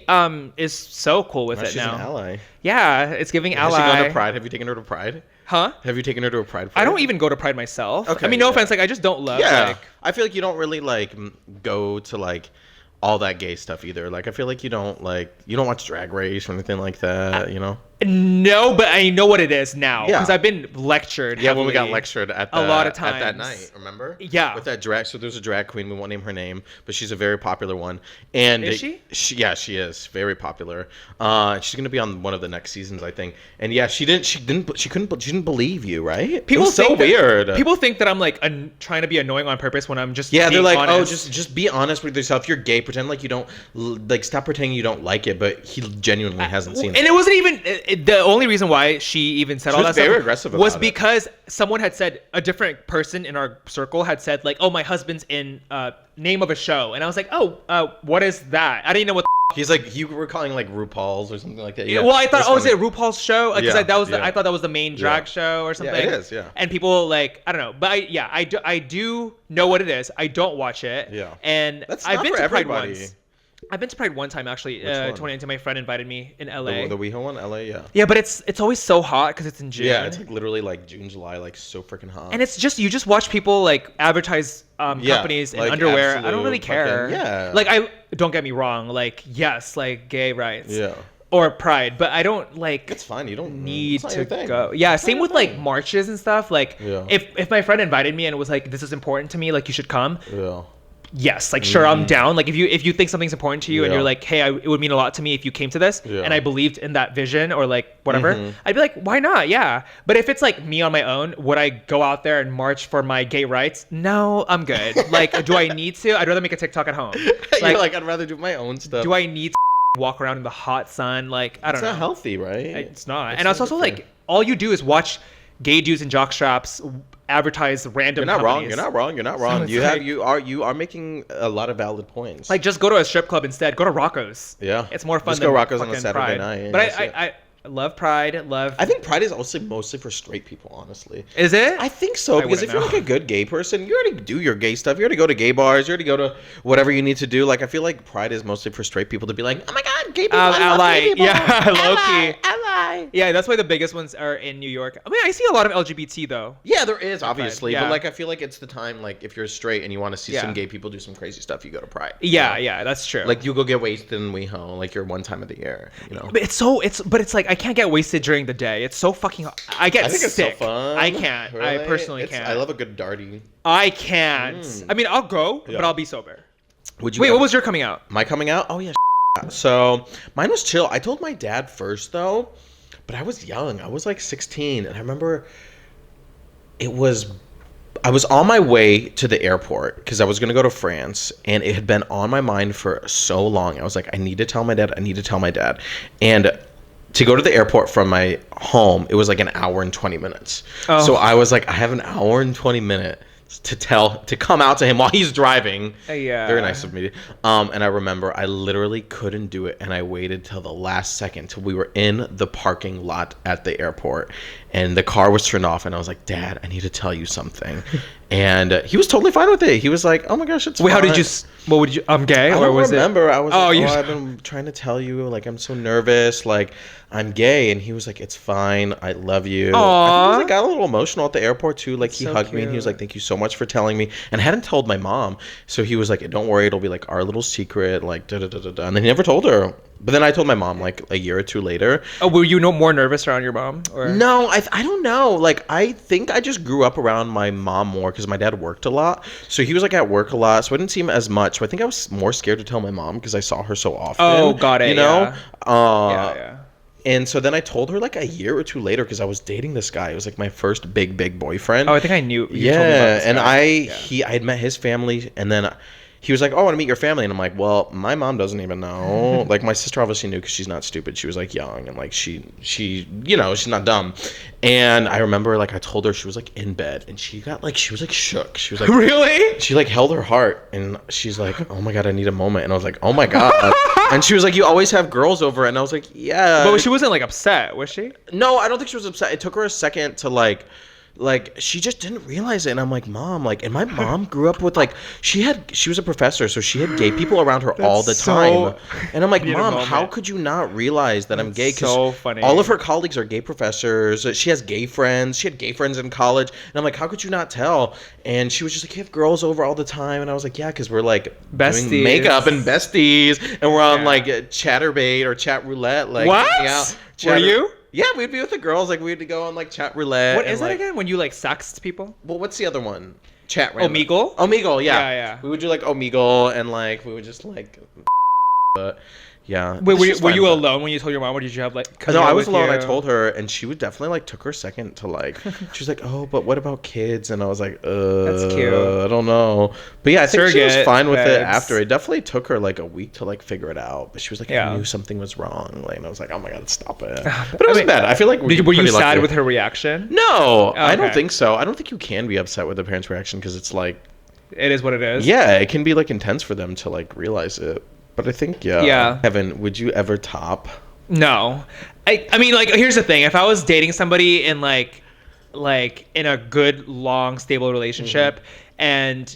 Speaker 1: is so cool with it now.
Speaker 2: She's an ally.
Speaker 1: Yeah, it's giving ally.
Speaker 2: Has she gone to Pride? Have you taken her to Pride?
Speaker 1: Huh?
Speaker 2: Have you taken her to a Pride?
Speaker 1: I don't even go to Pride myself. Okay. I mean, no offense, like I just don't love.
Speaker 2: Yeah.
Speaker 1: Like,
Speaker 2: I feel like you don't really like go to like all that gay stuff either. Like I feel like you don't watch Drag Race or anything like that. You know.
Speaker 1: No, but I know what it is now because I've been lectured.
Speaker 2: Yeah, when we got lectured at
Speaker 1: a lot of times
Speaker 2: at that night, remember?
Speaker 1: Yeah,
Speaker 2: with that drag. So there's a drag queen. We won't name her name, but she's a very popular one. And
Speaker 1: is she?
Speaker 2: Yeah, she is very popular. She's gonna be on one of the next seasons, I think. And yeah, she didn't believe you, right?
Speaker 1: People
Speaker 2: think so weird.
Speaker 1: People think that I'm like trying to be annoying on purpose when I'm just
Speaker 2: they're like,
Speaker 1: honest.
Speaker 2: oh, just be honest with yourself. You're gay. Pretend like you don't stop pretending you don't like it. But he genuinely hasn't seen it. And
Speaker 1: it wasn't even the only reason why she even said all that stuff
Speaker 2: aggressive
Speaker 1: was because someone had said, a different person in our circle had said like, "Oh, my husband's in name of a show," and I was like, "Oh, what is that?" I didn't know what.
Speaker 2: He's like, you were calling like RuPaul's or something like that.
Speaker 1: Yeah. Well, I thought, is it RuPaul's show? Because I thought that was the main drag show or something.
Speaker 2: Yeah, it is. Yeah.
Speaker 1: And people like, I don't know, but I do know what it is. I don't watch it.
Speaker 2: Yeah.
Speaker 1: And
Speaker 2: that's
Speaker 1: I've been to Pride
Speaker 2: everybody.
Speaker 1: once. I've been to Pride one time actually. 2019, my friend invited me in LA.
Speaker 2: The WeHo one, LA, yeah.
Speaker 1: Yeah, but it's always so hot because it's in June.
Speaker 2: Yeah, it's like literally like June, July, like so freaking hot.
Speaker 1: And it's just you just watch people like advertise companies in underwear. I don't really care. Like I don't get me wrong. Like yes, like gay rights.
Speaker 2: Yeah.
Speaker 1: Or Pride, but I don't like.
Speaker 2: It's fine. You don't
Speaker 1: need to go. Yeah, same with like marches and stuff. Like if my friend invited me and it was like, this is important to me, like you should come.
Speaker 2: Yeah.
Speaker 1: Yes, like sure, I'm down. Like if you think something's important to you and you're like, hey, it would mean a lot to me if you came to this, and I believed in that vision or like whatever, I'd be like, why not? Yeah. But if it's like me on my own, would I go out there and march for my gay rights? No, I'm good. Like, do I need to? I'd rather make a TikTok at home.
Speaker 2: Like I'd rather do my own stuff.
Speaker 1: Do I need to walk around in the hot sun? Like I don't know.
Speaker 2: It's not healthy, right?
Speaker 1: It's not. And it's also like all you do is watch gay dudes in jock straps advertise random companies.
Speaker 2: You're not wrong. You are making a lot of valid points.
Speaker 1: Like just go to a strip club instead. Go to Rocco's.
Speaker 2: Yeah.
Speaker 1: It's more fun
Speaker 2: just
Speaker 1: than
Speaker 2: go Rocco's on a
Speaker 1: Pride.
Speaker 2: Saturday night.
Speaker 1: But I love Pride.
Speaker 2: I think Pride is also mostly for straight people, honestly.
Speaker 1: Is it?
Speaker 2: I think so, because if you're like a good gay person, you already do your gay stuff. You already go to gay bars. You already go to whatever you need to do. Like I feel like Pride is mostly for straight people to be like, oh my god, gay people,
Speaker 1: ally.
Speaker 2: Gay people.
Speaker 1: Yeah, low-key.
Speaker 2: Ally.
Speaker 1: Yeah, that's why the biggest ones are in New York. I mean, I see a lot of LGBT though.
Speaker 2: Yeah, there is obviously,
Speaker 1: Pride. Yeah.
Speaker 2: but like I feel like it's the time. Like if you're straight and you want to see some gay people do some crazy stuff, you go to Pride.
Speaker 1: Yeah, yeah, that's true.
Speaker 2: Like you go get wasted in WeHo, like your one time of the year, you know.
Speaker 1: But it's like I can't get wasted during the day. It's so fucking hot. I think sick.
Speaker 2: It's so fun.
Speaker 1: I can't.
Speaker 2: Really?
Speaker 1: I personally can't.
Speaker 2: I love a good darty.
Speaker 1: I can't. I mean, I'll go, but I'll be sober.
Speaker 2: Wait,
Speaker 1: what was your coming out?
Speaker 2: My coming out? Oh yeah. So mine was chill. I told my dad first though, but I was young. I was like 16, and I remember I was on my way to the airport because I was gonna go to France, and it had been on my mind for so long. I was like, I need to tell my dad. And to go to the airport from my home, it was like an hour and 20 minutes. Oh. So I was like, I have an hour and 20 minutes to come out to him while he's driving.
Speaker 1: Yeah.
Speaker 2: Very nice of me. And I remember I literally couldn't do it, and I waited till the last second till we were in the parking lot at the airport, and the car was turned off, and I was like, Dad, I need to tell you something. And he was totally fine with it. He was like, oh my gosh, it's
Speaker 1: Wait,
Speaker 2: fine.
Speaker 1: how did you? What would you? I'm gay,
Speaker 2: I
Speaker 1: or
Speaker 2: don't
Speaker 1: was
Speaker 2: remember.
Speaker 1: it?
Speaker 2: I was like, I've been trying to tell you, like, I'm so nervous, like, I'm gay. And he was like, it's fine, I love you.
Speaker 1: Aww.
Speaker 2: I think he was, like, got a little emotional at the airport too. Like, he
Speaker 1: so
Speaker 2: hugged me and he was like, thank you so much for telling me. And I hadn't told my mom, so he was like, don't worry, it'll be like our little secret, like da da da da da. And then he never told her. But then I told my mom like a year or two later.
Speaker 1: Oh, were you more nervous around your mom? Or?
Speaker 2: No, I don't know. Like, I think I just grew up around my mom more because my dad worked a lot. So he was like at work a lot. So I didn't see him as much. So I think I was more scared to tell my mom because I saw her so often.
Speaker 1: Oh, got it.
Speaker 2: You know?
Speaker 1: Yeah.
Speaker 2: And so then I told her like a year or two later because I was dating this guy. It was like my first big boyfriend.
Speaker 1: Oh, I think I knew. You
Speaker 2: yeah,
Speaker 1: told me about this
Speaker 2: and
Speaker 1: guy.
Speaker 2: I had met his family, and then he was like, oh, I want to meet your family. And I'm like, well, my mom doesn't even know. Like, my sister obviously knew because she's not stupid. She was like young, and like she you know, she's not dumb. And I remember like I told her, she was like in bed, and she was like shook. She was like,
Speaker 1: really?
Speaker 2: She like held her heart, and she's like, oh my God, I need a moment. And I was like, oh my God. And she was like, you always have girls over. And I was like, yeah.
Speaker 1: But she wasn't like upset, was she?
Speaker 2: No, I don't think she was upset. It took her a second to like she just didn't realize it. And I'm like, Mom, like, and my mom grew up with like, she was a professor, so she had gay people around her all the time. And I'm like, Mom, how could you not realize that I'm gay? Because
Speaker 1: so funny.
Speaker 2: All of her colleagues are gay professors. She has gay friends. She had gay friends in college. And I'm like, how could you not tell? And she was just like, you have girls over all the time. And I was like, yeah, because we're like
Speaker 1: besties.
Speaker 2: Doing makeup and besties, and we're on like Chatterbait or Chat Roulette. Like,
Speaker 1: what? Were you?
Speaker 2: Yeah, we'd be with the girls. Like, we'd go on like Chat Roulette.
Speaker 1: What is that again? When you like sext people?
Speaker 2: Well, what's the other one? Chat Roulette.
Speaker 1: Omegle,
Speaker 2: yeah. We would do like Omegle, and like we would just like. But yeah.
Speaker 1: Wait, were you alone when you told your mom, or did you have like?
Speaker 2: No, I was alone. I told her, and she would definitely like took her a second to like. She was like, "Oh, but what about kids?" And I was like,
Speaker 1: That's cute.
Speaker 2: I don't know." But yeah, I think she was fine with it
Speaker 1: babes.
Speaker 2: after. It definitely took her like a week to like figure it out. But she was like, I knew something was wrong. Like, and I was like, "Oh my God, stop it!" But it wasn't bad. I feel like
Speaker 1: were you sad lucky. With her reaction?
Speaker 2: No, okay. I don't think so. I don't think you can be upset with the parents' reaction because it's like.
Speaker 1: It is what it is.
Speaker 2: Yeah, it can be like intense for them to like realize it. But I think, yeah. Kevin, would you ever top?
Speaker 1: No. I mean, like, here's the thing. If I was dating somebody in, like in a good, long, stable relationship, and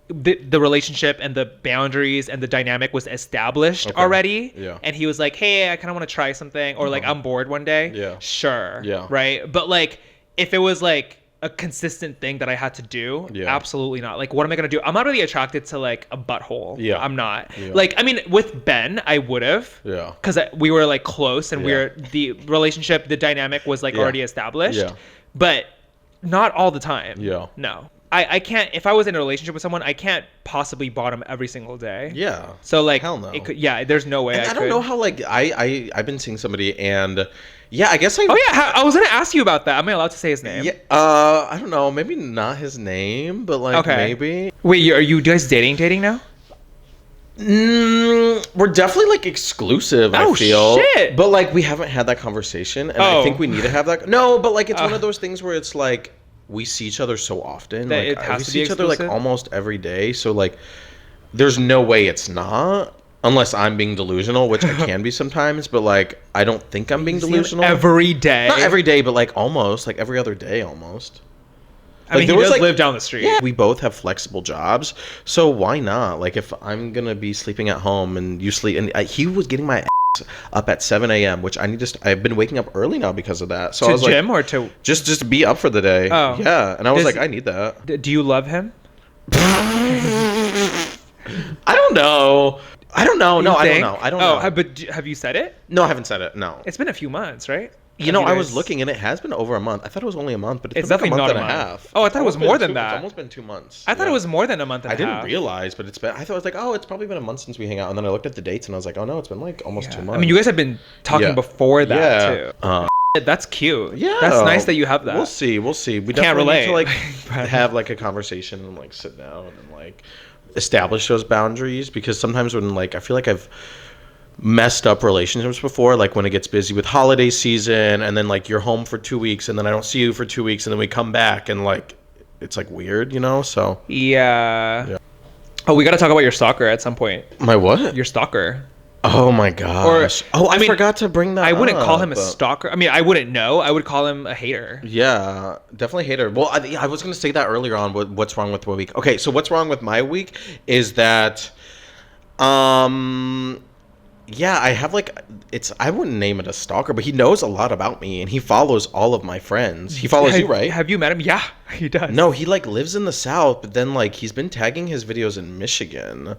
Speaker 1: the relationship and the boundaries and the dynamic was established already, and he was like, hey, I kind of want to try something, or, like, I'm bored one day, sure, right? But, like, if it was, like, a consistent thing that I had to do, absolutely not. Like, what am I gonna do? I'm not really attracted to like a butthole. I'm not. Like, I mean, with Ben, I would have. Because we were like close, and the relationship, the dynamic was like already established. But not all the time. No. I can't. If I was in a relationship with someone, I can't possibly bottom every single day. So like,
Speaker 2: hell no.
Speaker 1: It could, there's no way.
Speaker 2: And I don't know how like I've been seeing somebody, and I guess I.
Speaker 1: Oh yeah, I was gonna ask you about that. Am I allowed to say his name?
Speaker 2: Yeah. I don't know. Maybe not his name, but like maybe.
Speaker 1: Wait, are you guys dating now?
Speaker 2: We're definitely like exclusive. I feel.
Speaker 1: Shit.
Speaker 2: But like we haven't had that conversation, and I think we need to have that. No, but like it's one of those things where it's like. We see each other so often.
Speaker 1: That
Speaker 2: like we see each other like almost every day. So like there's no way it's not. Unless I'm being delusional, which I can be sometimes, but like I don't think I'm being delusional.
Speaker 1: Every day.
Speaker 2: Not every day, but like almost, like every other day almost.
Speaker 1: I mean, he does live down the street.
Speaker 2: Yeah, we both have flexible jobs, so why not? Like if I'm gonna be sleeping at home and you sleep, and he was getting my up at 7 a.m., which I've been waking up early now because of that. So
Speaker 1: to
Speaker 2: I was
Speaker 1: gym
Speaker 2: like,
Speaker 1: or to
Speaker 2: just to be up for the day.
Speaker 1: Oh
Speaker 2: yeah, and I was like, I need that.
Speaker 1: Do you love him?
Speaker 2: I don't know. No, I don't know. I don't know.
Speaker 1: But have you said it?
Speaker 2: No, I haven't said it. No.
Speaker 1: It's been a few months, right?
Speaker 2: You know, I was looking, and it has been over a month. I thought it was only a month, but it's been
Speaker 1: definitely
Speaker 2: like a
Speaker 1: not
Speaker 2: month and a half.
Speaker 1: Oh, I thought it was more than that.
Speaker 2: It's almost been 2 months.
Speaker 1: I thought it was more than a month and a half.
Speaker 2: I didn't realize, but it's been. I thought it was like, oh, it's probably been a month since we hang out, and then I looked at the dates, and I was like, oh no, it's been like almost 2 months.
Speaker 1: I mean, you guys have been talking before that too. That's cute.
Speaker 2: Yeah,
Speaker 1: that's nice that you have that.
Speaker 2: We'll see. We
Speaker 1: can't relate.
Speaker 2: Need to like have like a conversation and like sit down and like establish those boundaries, because sometimes when like I feel like I've messed up relationships before, like when it gets busy with holiday season, and then like you're home for 2 weeks, and then I don't see you for 2 weeks, and then we come back, and like it's like weird, you know. So
Speaker 1: Yeah. Oh, we got to talk about your stalker at some point.
Speaker 2: my what?
Speaker 1: Your stalker.
Speaker 2: Oh my gosh. I mean, forgot to bring that
Speaker 1: I wouldn't
Speaker 2: up,
Speaker 1: call him a
Speaker 2: but-
Speaker 1: stalker. I mean, I wouldn't know. I would call him a hater.
Speaker 2: Yeah, definitely hater. Well, I was going to say that earlier on. What's wrong with my week? Okay, so what's wrong with my week is that, yeah, I have like, I wouldn't name it a stalker, but he knows a lot about me and he follows all of my friends. He follows you, right?
Speaker 1: Have you met him? Yeah, he does.
Speaker 2: No, he like lives in the South, but then like he's been tagging his videos in Michigan.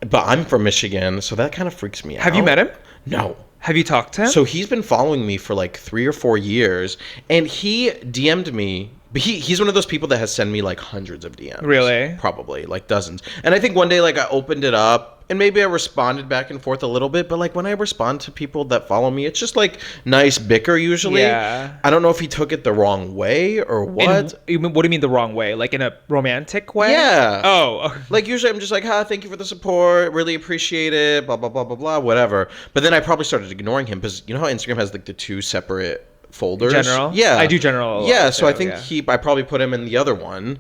Speaker 2: But I'm from Michigan, so that kind of freaks me out.
Speaker 1: Have you met him?
Speaker 2: No.
Speaker 1: Have you talked to him?
Speaker 2: So he's been following me for like 3 or 4 years, and he DM'd me. But he's one of those people that has sent me like hundreds of DMs.
Speaker 1: Really?
Speaker 2: Probably like dozens. And I think one day like I opened it up and maybe I responded back and forth a little bit. But like when I respond to people that follow me, it's just like nice bicker usually.
Speaker 1: Yeah.
Speaker 2: I don't know if he took it the wrong way or what.
Speaker 1: What do you mean the wrong way? Like in a romantic way?
Speaker 2: Yeah.
Speaker 1: Oh.
Speaker 2: Like usually I'm just like, thank you for the support, really appreciate it, blah blah blah blah blah, whatever. But then I probably started ignoring him because you know how Instagram has like the 2 separate folders.
Speaker 1: General?
Speaker 2: Yeah.
Speaker 1: I do general a lot,
Speaker 2: Yeah, so I
Speaker 1: too,
Speaker 2: think
Speaker 1: yeah.
Speaker 2: I probably put him in the other one,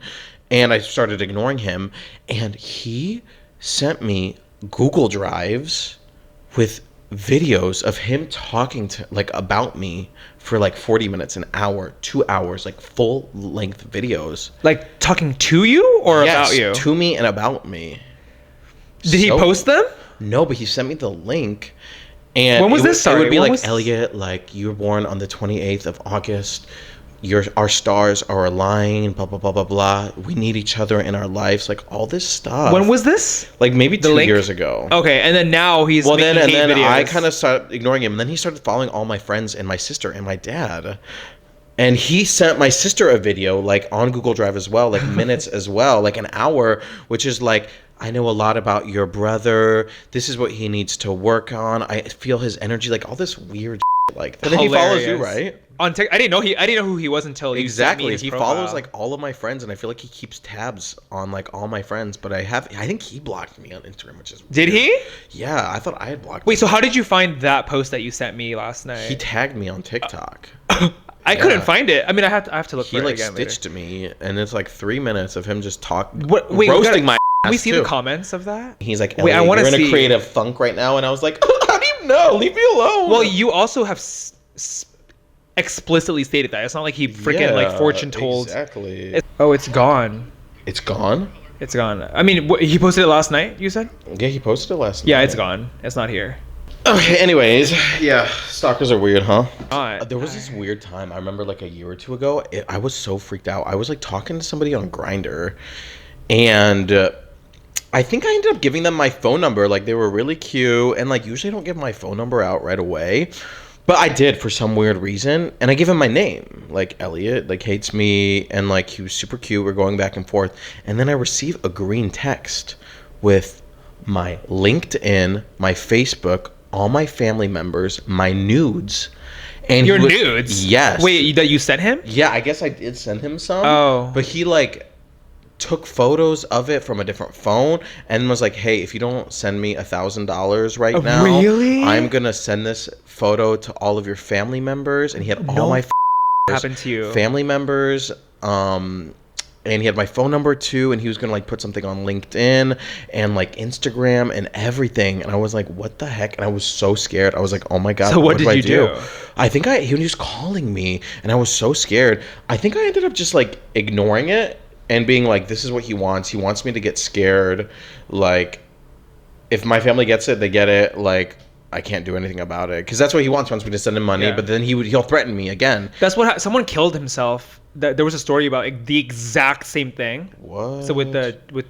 Speaker 2: and I started ignoring him, and he sent me Google Drives with videos of him talking to like about me for like 40 minutes, an hour, 2 hours, like full length videos.
Speaker 1: Like talking to you or about you?
Speaker 2: To me and about me.
Speaker 1: Did he post them?
Speaker 2: No, but he sent me the link. And
Speaker 1: when was this?
Speaker 2: It would be
Speaker 1: When
Speaker 2: like,
Speaker 1: was-
Speaker 2: Elliot, like you were born on the 28th of August. Our stars are aligned, blah, blah, blah, blah, blah. We need each other in our lives, like all this stuff.
Speaker 1: When was this?
Speaker 2: Like maybe
Speaker 1: The
Speaker 2: 2
Speaker 1: link?
Speaker 2: years ago.
Speaker 1: Okay, and then now he's making hate
Speaker 2: then
Speaker 1: videos.
Speaker 2: I kind of started ignoring him. And then he started following all my friends and my sister and my dad. And he sent my sister a video, like on Google Drive as well, like minutes as well, like an hour, which is like, I know a lot about your brother. This is what he needs to work on. I feel his energy, like all this weird shit like that. And then he follows you, right?
Speaker 1: On I didn't know who he was until you sent me
Speaker 2: Exactly.
Speaker 1: his
Speaker 2: He
Speaker 1: profile.
Speaker 2: follows like all of my friends, and I feel like he keeps tabs on like all my friends. But I think he blocked me on Instagram, which is
Speaker 1: Did
Speaker 2: weird.
Speaker 1: he?
Speaker 2: Yeah, I thought I had blocked.
Speaker 1: Wait,
Speaker 2: him.
Speaker 1: so how did you find that post that you sent me last night?
Speaker 2: He tagged me on TikTok.
Speaker 1: I couldn't find it. I mean, I have to look
Speaker 2: He
Speaker 1: for it
Speaker 2: like
Speaker 1: again
Speaker 2: stitched me, and it's like 3 minutes of him just talking,
Speaker 1: Wait, we
Speaker 2: roasting my.
Speaker 1: Can we
Speaker 2: ass,
Speaker 1: see
Speaker 2: too.
Speaker 1: the comments of that?
Speaker 2: He's like,
Speaker 1: Wait, I
Speaker 2: Elliot,
Speaker 1: wanna
Speaker 2: you're in
Speaker 1: see.
Speaker 2: a creative funk right now, and I was like, how do you know? Leave me alone.
Speaker 1: Well, you also have explicitly stated that. It's not like he freaking like fortune told.
Speaker 2: Exactly.
Speaker 1: It's gone.
Speaker 2: It's gone.
Speaker 1: It's gone. I mean, he posted it last night. You said?
Speaker 2: Yeah, he posted it last night.
Speaker 1: Yeah, it's gone. It's not here.
Speaker 2: Okay. Anyways, yeah, stalkers are weird, huh?
Speaker 1: Not.
Speaker 2: There was this weird time. I remember like a year or two ago. I was so freaked out. I was like talking to somebody on Grindr, and I think I ended up giving them my phone number. Like they were really cute, and like usually I don't give my phone number out right away, but I did for some weird reason, and I gave him my name. Like Elliot, like hates me, and like he was super cute. We're going back and forth, and then I receive a green text with my LinkedIn, my Facebook, all my family members, my nudes. And
Speaker 1: Your nudes?
Speaker 2: Yes.
Speaker 1: Wait, that you sent him?
Speaker 2: Yeah, I guess I did send him some.
Speaker 1: Oh.
Speaker 2: But he like took photos of it from a different phone and was like, hey, if you don't send me $1,000 right now,
Speaker 1: Really?
Speaker 2: I'm gonna send this photo to all of your family members. And he had all my
Speaker 1: Happened to you?
Speaker 2: family members, and he had my phone number too, and he was gonna like put something on LinkedIn and like Instagram and everything. And I was like, what the heck? And I was so scared. I was like, oh my god,
Speaker 1: So what
Speaker 2: do
Speaker 1: did
Speaker 2: I
Speaker 1: you do?
Speaker 2: I think he was just calling me, and I was so scared. I think I ended up just like ignoring it and being like, this is what he wants. He wants me to get scared. Like, if my family gets it, they get it. Like, I can't do anything about it because that's what he wants. He wants me to send him money,
Speaker 1: Yeah.
Speaker 2: but then he'll threaten me again.
Speaker 1: That's what someone killed himself. There was a story about like, the exact same thing.
Speaker 2: What?
Speaker 1: So with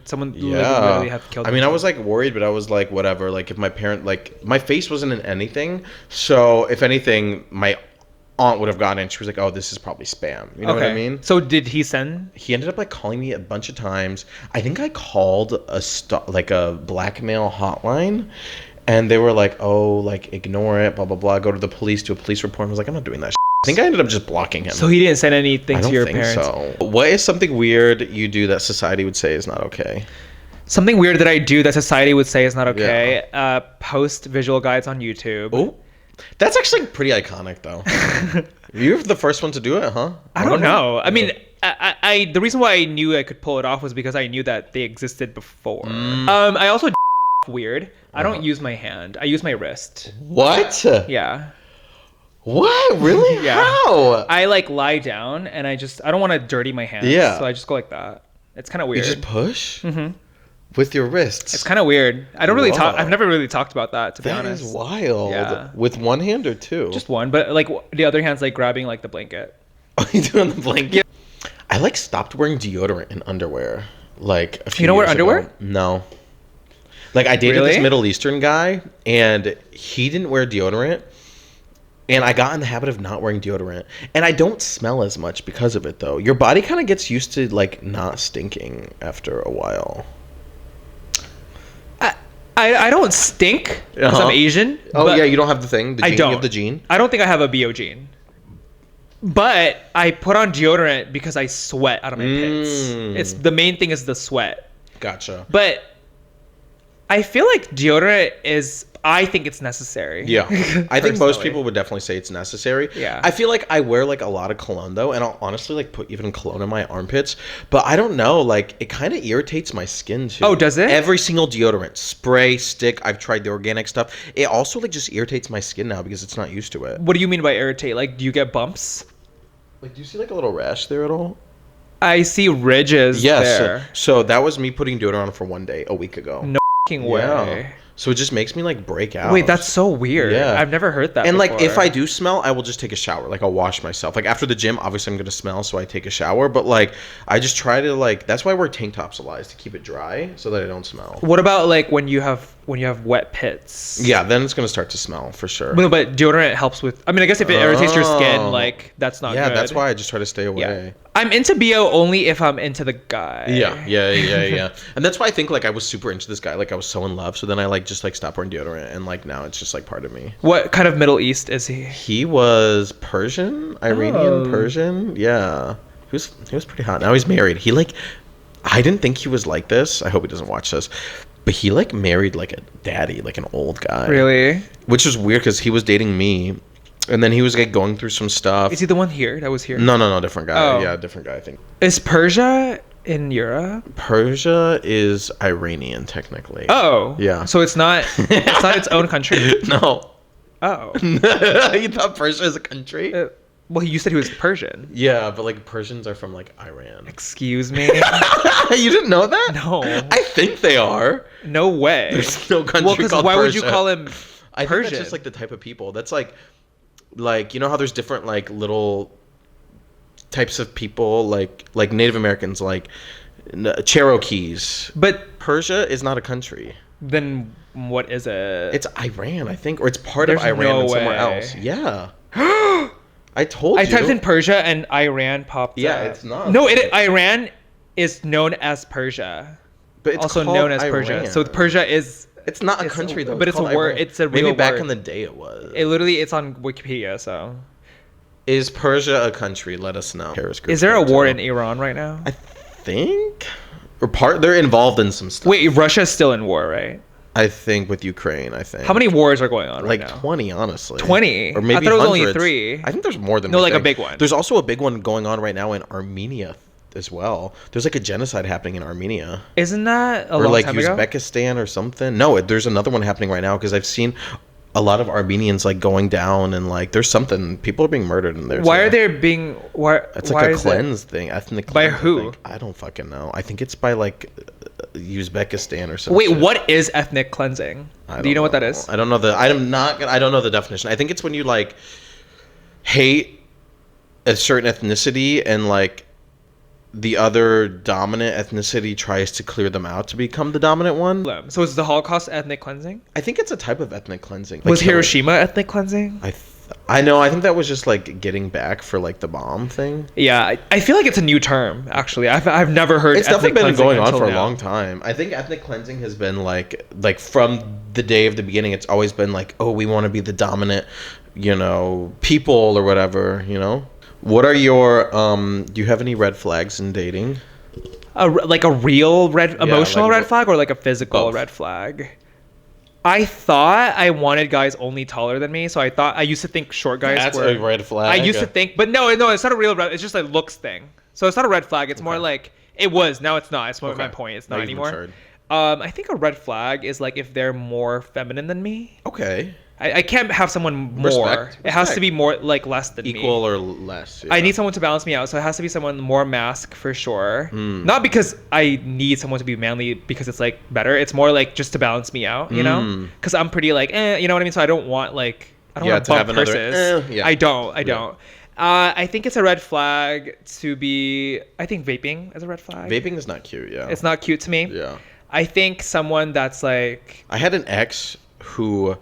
Speaker 1: someone
Speaker 2: Yeah.
Speaker 1: literally have killed.
Speaker 2: I mean, I
Speaker 1: himself.
Speaker 2: was like worried, but I was like, whatever. Like, if my parent, like, my face wasn't in anything. So, if anything, my aunt would have gotten it. And she was like, oh, this is probably spam. You know what I mean?
Speaker 1: So did he send?
Speaker 2: He ended up like calling me a bunch of times. I think I called a blackmail hotline, and they were like, oh, like ignore it, blah blah blah. Go to the police, do a police report. I was like, I'm not doing that. I think I ended up just blocking him.
Speaker 1: So he didn't send anything
Speaker 2: I
Speaker 1: to
Speaker 2: don't
Speaker 1: your
Speaker 2: think
Speaker 1: parents.
Speaker 2: so. What is something weird you do that society would say is not okay?
Speaker 1: Something weird that I do that society would say is not okay. Post visual guides on YouTube.
Speaker 2: Oh, that's actually pretty iconic though. You're the first one to do it, huh?
Speaker 1: I don't know. I mean, the reason why I knew I could pull it off was because I knew that they existed before. I also weird. I don't use my hand. I use my wrist.
Speaker 2: What?
Speaker 1: Yeah.
Speaker 2: What? Really?
Speaker 1: Yeah.
Speaker 2: How?
Speaker 1: I like lie down and I don't want to dirty my hands.
Speaker 2: Yeah.
Speaker 1: So I just go like that. It's kind of weird.
Speaker 2: You just push? Mm-hmm. With your wrists?
Speaker 1: It's kind of weird. I don't really talk. I've never really talked about that, to be honest.
Speaker 2: That is wild.
Speaker 1: Yeah.
Speaker 2: With one hand or two?
Speaker 1: Just one, but like the other hand's like grabbing like the blanket.
Speaker 2: Oh, you doing the blanket? Yeah. I like stopped wearing deodorant and underwear like a few
Speaker 1: You don't wear
Speaker 2: years
Speaker 1: underwear?
Speaker 2: ago. No. Like I dated this Middle Eastern guy and he didn't wear deodorant. And I got in the habit of not wearing deodorant. And I don't smell as much because of it, though. Your body kind of gets used to, like, not stinking after a while.
Speaker 1: I don't stink because I'm Asian.
Speaker 2: Oh, yeah, you don't have the thing? The gene?
Speaker 1: I don't.
Speaker 2: You have the gene?
Speaker 1: I don't think I have a BO gene. But I put on deodorant because I sweat out of my pits. The main thing is the sweat.
Speaker 2: Gotcha.
Speaker 1: But I feel like deodorant I think it's necessary.
Speaker 2: Yeah. I think most people would definitely say it's necessary.
Speaker 1: Yeah.
Speaker 2: I feel like I wear like a lot of cologne though, and I'll honestly like put even cologne in my armpits, but I don't know, like it kind of irritates my skin too.
Speaker 1: Oh, does it?
Speaker 2: Every single deodorant, spray, stick, I've tried the organic stuff. It also like just irritates my skin now because it's not used to it.
Speaker 1: What do you mean by irritate? Like, do you get bumps?
Speaker 2: Like, do you see like a little rash there at all?
Speaker 1: I see ridges there.
Speaker 2: So that was me putting deodorant on for one day a week ago.
Speaker 1: No fucking way.
Speaker 2: Yeah. So it just makes me like break out.
Speaker 1: Wait, that's so weird.
Speaker 2: Yeah.
Speaker 1: I've never heard that
Speaker 2: And
Speaker 1: before.
Speaker 2: like if I do smell, I will just take a shower. Like I'll wash myself. Like after the gym, obviously I'm gonna smell, so I take a shower. But like I just try to like that's why I wear tank tops a lot, is to keep it dry so that I don't smell.
Speaker 1: What about like when you have wet pits?
Speaker 2: Yeah, then it's gonna start to smell for sure.
Speaker 1: But deodorant helps with. I mean, I guess if it irritates your skin, like that's not good.
Speaker 2: Yeah, that's why I just try to stay away.
Speaker 1: Yeah. I'm into BO only if I'm into the guy.
Speaker 2: Yeah. And that's why I think like I was super into this guy. Like I was so in love. So then I like just like stopped wearing deodorant, and like now it's just like part of me.
Speaker 1: What kind of Middle East is he?
Speaker 2: He was Persian, Iranian Persian. Yeah, he was pretty hot. Now he's married. He like, I didn't think he was like this. I hope he doesn't watch this. But he like married like a daddy, like an old guy.
Speaker 1: Really?
Speaker 2: Which is weird because he was dating me. And then he was like going through some stuff.
Speaker 1: Is he the one here that was here?
Speaker 2: No, different guy.
Speaker 1: Oh.
Speaker 2: Yeah, different guy, I think.
Speaker 1: Is Persia in Europe?
Speaker 2: Persia is Iranian technically.
Speaker 1: Oh.
Speaker 2: Yeah.
Speaker 1: So it's not its own country?
Speaker 2: No.
Speaker 1: Oh.
Speaker 2: You thought Persia is a country?
Speaker 1: Well, you said he was Persian.
Speaker 2: Yeah, but like Persians are from like Iran.
Speaker 1: Excuse me?
Speaker 2: You didn't know that?
Speaker 1: No.
Speaker 2: I think they are.
Speaker 1: No way.
Speaker 2: There's no country
Speaker 1: well, because
Speaker 2: called
Speaker 1: why
Speaker 2: Persia.
Speaker 1: would you call him
Speaker 2: I think
Speaker 1: Persian?
Speaker 2: that's just like the type of people. That's like you know how there's different like little types of people, like Native Americans, like Cherokees.
Speaker 1: But
Speaker 2: Persia is not a country.
Speaker 1: Then what is it?
Speaker 2: It's Iran, I think, or it's part
Speaker 1: There's
Speaker 2: of Iran
Speaker 1: no
Speaker 2: and somewhere
Speaker 1: way.
Speaker 2: else. Yeah. I told you.
Speaker 1: I typed in Persia and Iran popped up.
Speaker 2: Yeah, it's not.
Speaker 1: No, Iran is known as Persia.
Speaker 2: But it's
Speaker 1: also
Speaker 2: called
Speaker 1: known as
Speaker 2: Iran.
Speaker 1: Persia. So Persia is.
Speaker 2: It's not a country though.
Speaker 1: But it's a
Speaker 2: called
Speaker 1: word.
Speaker 2: Iran.
Speaker 1: It's a real
Speaker 2: Maybe back
Speaker 1: word.
Speaker 2: in the day it was.
Speaker 1: It's on Wikipedia. So.
Speaker 2: Is Persia a country? Let us know.
Speaker 1: Is there a war in Iran right now?
Speaker 2: I think. They're involved in some stuff.
Speaker 1: Wait, Russia's still in war, right?
Speaker 2: I think with Ukraine, I think.
Speaker 1: How many wars are going on
Speaker 2: like
Speaker 1: right now?
Speaker 2: 20, honestly.
Speaker 1: 20?
Speaker 2: Or maybe
Speaker 1: I thought it was
Speaker 2: hundreds.
Speaker 1: only 3.
Speaker 2: I think there's more than
Speaker 1: No,
Speaker 2: we
Speaker 1: like a
Speaker 2: think.
Speaker 1: big one.
Speaker 2: There's also a big one going on right now in Armenia as well. There's like a genocide happening in Armenia.
Speaker 1: Isn't that a
Speaker 2: or
Speaker 1: long
Speaker 2: like
Speaker 1: time ago?
Speaker 2: Uzbekistan or something. No, there's another one happening right now because I've seen a lot of Armenians like going down and like there's something, people are being murdered in there.
Speaker 1: Why are there being? Why?
Speaker 2: It's
Speaker 1: why
Speaker 2: like a
Speaker 1: is
Speaker 2: cleanse thing, ethnic
Speaker 1: By
Speaker 2: cleanse,
Speaker 1: who?
Speaker 2: I don't fucking know. I think it's by like Uzbekistan or something.
Speaker 1: Wait, what is ethnic cleansing? Do you know what that is?
Speaker 2: I don't know I don't know the definition. I think it's when you like hate a certain ethnicity and like the other dominant ethnicity tries to clear them out to become the dominant one.
Speaker 1: So is the Holocaust ethnic cleansing?
Speaker 2: I think it's a type of ethnic cleansing. Like
Speaker 1: Was Hiroshima ethnic cleansing?
Speaker 2: I know. I think that was just like getting back for like the bomb thing.
Speaker 1: Yeah, I feel like it's a new term. Actually, I've never heard.
Speaker 2: It's definitely been going on for a
Speaker 1: now.
Speaker 2: long time. I think ethnic cleansing has been like from the day of the beginning. It's always been like, oh, we want to be the dominant, people or whatever. What are your do you have any red flags in dating?
Speaker 1: Like a real emotional
Speaker 2: like
Speaker 1: red flag or like a physical
Speaker 2: both.
Speaker 1: red flag? I thought I wanted guys only taller than me, so I used to think short guys
Speaker 2: That's
Speaker 1: were
Speaker 2: a red flag.
Speaker 1: I used to think, but no, it's not a real red. It's just a looks thing. So it's not a red flag. It's more
Speaker 2: Okay.
Speaker 1: like it was. Now it's not. It's my
Speaker 2: Okay.
Speaker 1: point. It's
Speaker 2: Now
Speaker 1: not
Speaker 2: you've
Speaker 1: anymore.
Speaker 2: matured.
Speaker 1: I think a red flag is like if they're more feminine than me.
Speaker 2: Okay.
Speaker 1: I can't have someone more.
Speaker 2: Respect.
Speaker 1: It has to
Speaker 2: Respect.
Speaker 1: be more like less than me.
Speaker 2: Equal or less.
Speaker 1: I
Speaker 2: yeah.
Speaker 1: need someone to balance me out, so it has to be someone more mask for sure.
Speaker 2: Hmm.
Speaker 1: Not because I need someone to be manly because it's like better. It's more like just to balance me out, you know? Because I'm pretty like, you know what I mean? So I don't want like I don't want to bump purses.
Speaker 2: yeah.
Speaker 1: I don't. I think it's a red flag to be. I think vaping is a red flag.
Speaker 2: Vaping is not cute. Yeah.
Speaker 1: It's not cute to me.
Speaker 2: Yeah.
Speaker 1: I think someone that's like.
Speaker 2: I had an ex who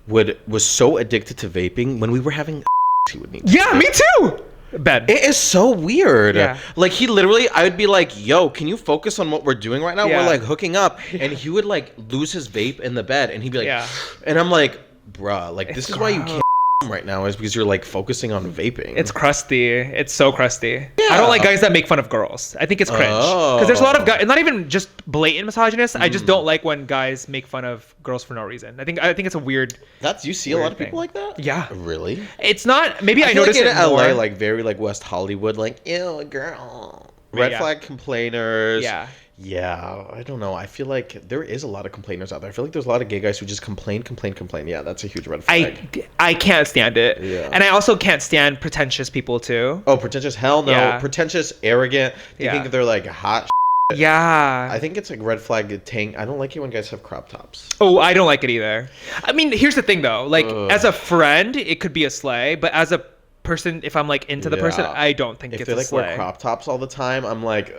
Speaker 2: was so addicted to vaping when we were having he would need to
Speaker 1: Yeah,
Speaker 2: vape.
Speaker 1: me too. Ben.
Speaker 2: It is so weird.
Speaker 1: Yeah.
Speaker 2: Like he literally, I would be like, yo, can you focus on what we're doing right now?
Speaker 1: Yeah.
Speaker 2: We're like hooking up. And he would like lose his vape in the bed and he'd be like,
Speaker 1: Yeah.
Speaker 2: and I'm like, bruh, like
Speaker 1: It's
Speaker 2: this is why you
Speaker 1: gross.
Speaker 2: can't right now is because you're like focusing on vaping.
Speaker 1: It's crusty. It's so crusty.
Speaker 2: Yeah.
Speaker 1: I don't like guys that make fun of girls. I think it's cringe. Because there's a lot of guys, not even just blatant misogynists. I just don't like when guys make fun of girls for no reason. I think it's a weird.
Speaker 2: You see a lot of
Speaker 1: thing.
Speaker 2: people like that?
Speaker 1: Yeah.
Speaker 2: Really?
Speaker 1: It's not. Maybe I,
Speaker 2: feel
Speaker 1: noticed
Speaker 2: like
Speaker 1: it
Speaker 2: in
Speaker 1: more.
Speaker 2: LA, like very like West Hollywood, like ew, girl. Red
Speaker 1: Yeah.
Speaker 2: flag complainers.
Speaker 1: Yeah.
Speaker 2: Yeah, I don't know. I feel like there is a lot of complainers out there. I feel like there's a lot of gay guys who just complain. Yeah, that's a huge red flag.
Speaker 1: I can't stand it.
Speaker 2: Yeah.
Speaker 1: And I also can't stand pretentious people too.
Speaker 2: Oh, pretentious? Hell no.
Speaker 1: Yeah.
Speaker 2: Pretentious, arrogant. They
Speaker 1: Yeah.
Speaker 2: think they're like hot.
Speaker 1: Yeah.
Speaker 2: I think it's like red flag tank. I don't like it when guys have crop tops.
Speaker 1: Oh, I don't like it either. I mean, here's the thing though. Like,
Speaker 2: Ugh.
Speaker 1: as a friend, it could be a slay, but as a person, if I'm like into the person,
Speaker 2: Yeah.
Speaker 1: I don't think
Speaker 2: If
Speaker 1: it's
Speaker 2: they
Speaker 1: a
Speaker 2: like
Speaker 1: slay.
Speaker 2: wear crop tops all the time, I'm like,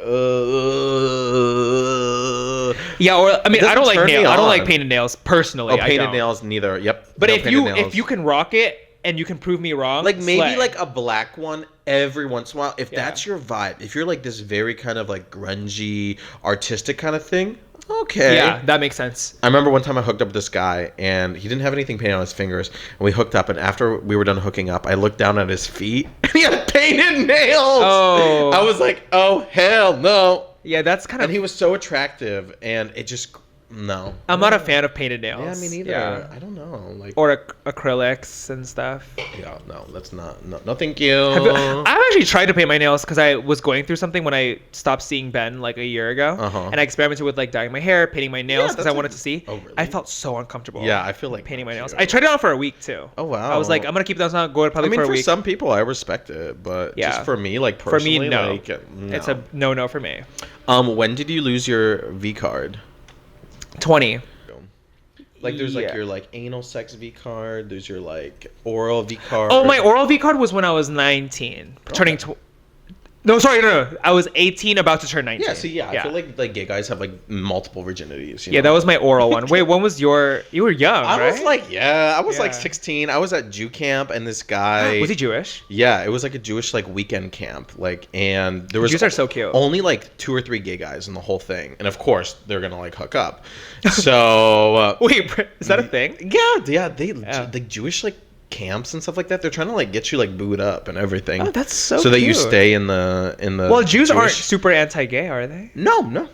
Speaker 1: Yeah, or I mean,
Speaker 2: doesn't
Speaker 1: I don't like
Speaker 2: turn me
Speaker 1: nails. I don't like
Speaker 2: on.
Speaker 1: painted nails personally.
Speaker 2: Oh,
Speaker 1: I
Speaker 2: painted
Speaker 1: don't.
Speaker 2: nails, neither. Yep.
Speaker 1: But
Speaker 2: no
Speaker 1: if
Speaker 2: painted
Speaker 1: you
Speaker 2: nails.
Speaker 1: can rock it and you can prove me wrong,
Speaker 2: like maybe
Speaker 1: slay.
Speaker 2: like a black one every once in a while, if
Speaker 1: Yeah.
Speaker 2: that's your vibe, if you're like this very kind of like grungy, artistic kind of thing, okay.
Speaker 1: Yeah, that makes sense.
Speaker 2: I remember one time I hooked up with this guy and he didn't have anything painted on his fingers, and we hooked up, and after we were done hooking up, I looked down at his feet and he had painted nails.
Speaker 1: Oh.
Speaker 2: I was like, oh hell no.
Speaker 1: Yeah, that's kind of.
Speaker 2: And he was so attractive, and it just no.
Speaker 1: I'm not a fan of painted nails.
Speaker 2: Yeah, me neither.
Speaker 1: Yeah.
Speaker 2: I don't know, like
Speaker 1: Or acrylics and stuff.
Speaker 2: yeah, no, that's not no thank you.
Speaker 1: I've actually tried to paint my nails because I was going through something when I stopped seeing Ben like a year ago,
Speaker 2: Uh-huh.
Speaker 1: and I experimented with like dyeing my hair, painting my nails because I
Speaker 2: that's
Speaker 1: wanted
Speaker 2: a-
Speaker 1: to see.
Speaker 2: Oh, really?
Speaker 1: I felt so uncomfortable.
Speaker 2: Yeah, I feel like
Speaker 1: painting my
Speaker 2: that
Speaker 1: nails.
Speaker 2: too.
Speaker 1: I tried it on for a week too.
Speaker 2: Oh, wow.
Speaker 1: I was like, I'm gonna keep those on, go to
Speaker 2: I
Speaker 1: public
Speaker 2: mean,
Speaker 1: for a
Speaker 2: for
Speaker 1: week.
Speaker 2: some people, I respect it, but
Speaker 1: Yeah.
Speaker 2: just for me, like
Speaker 1: For
Speaker 2: personally,
Speaker 1: me, no.
Speaker 2: like, no.
Speaker 1: It's a no for me.
Speaker 2: When did you lose your V card?
Speaker 1: 20.
Speaker 2: Like, there's like
Speaker 1: Yeah.
Speaker 2: your like anal sex V card. There's your like oral V card.
Speaker 1: Oh, my oral V card was when I was 19, turning. No, sorry, no. I was 18, about to turn 19.
Speaker 2: Yeah, so yeah, I feel like gay guys have like multiple virginities. You
Speaker 1: Yeah,
Speaker 2: know?
Speaker 1: that was my oral one. Wait, when was your? You were young,
Speaker 2: I
Speaker 1: right?
Speaker 2: was like, I was like
Speaker 1: Yeah.
Speaker 2: 16. I was at Jew camp, and this guy
Speaker 1: Was he Jewish?
Speaker 2: Yeah, it was like a Jewish like weekend camp, like, and there was
Speaker 1: Jews are so cute.
Speaker 2: only like 2 or 3 gay guys in the whole thing, and of course they're gonna like hook up. So
Speaker 1: Wait, is that a thing?
Speaker 2: yeah, the Jewish like camps and stuff like that. They're trying to like get you like booed up and everything.
Speaker 1: Oh, that's so
Speaker 2: that you
Speaker 1: cute.
Speaker 2: stay in the.
Speaker 1: Well, Jews aren't
Speaker 2: Jewish-
Speaker 1: super anti-gay, are they?
Speaker 2: No.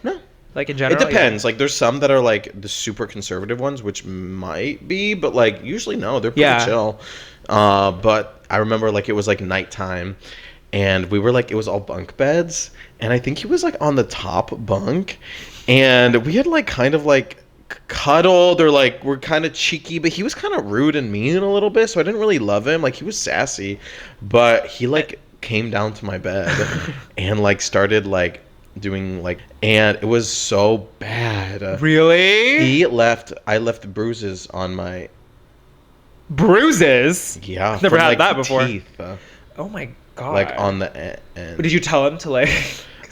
Speaker 1: Like in
Speaker 2: It
Speaker 1: general.
Speaker 2: depends. Like, there's some that are like the super conservative ones, which might be, but like usually no, they're pretty
Speaker 1: Yeah.
Speaker 2: chill. But I remember like it was like nighttime, and we were like, it was all bunk beds, and I think he was like on the top bunk, and we had like kind of like cuddled, or like we're kind of cheeky, but he was kind of rude and mean a little bit, so I didn't really love him. Like, he was sassy, but he like came down to my bed and like started like doing like, and it was so bad.
Speaker 1: Really?
Speaker 2: I left bruises on my
Speaker 1: Bruises?
Speaker 2: yeah
Speaker 1: Never
Speaker 2: from,
Speaker 1: had
Speaker 2: like,
Speaker 1: that before.
Speaker 2: teeth,
Speaker 1: Oh my god.
Speaker 2: like on the end.
Speaker 1: But did you tell him to like?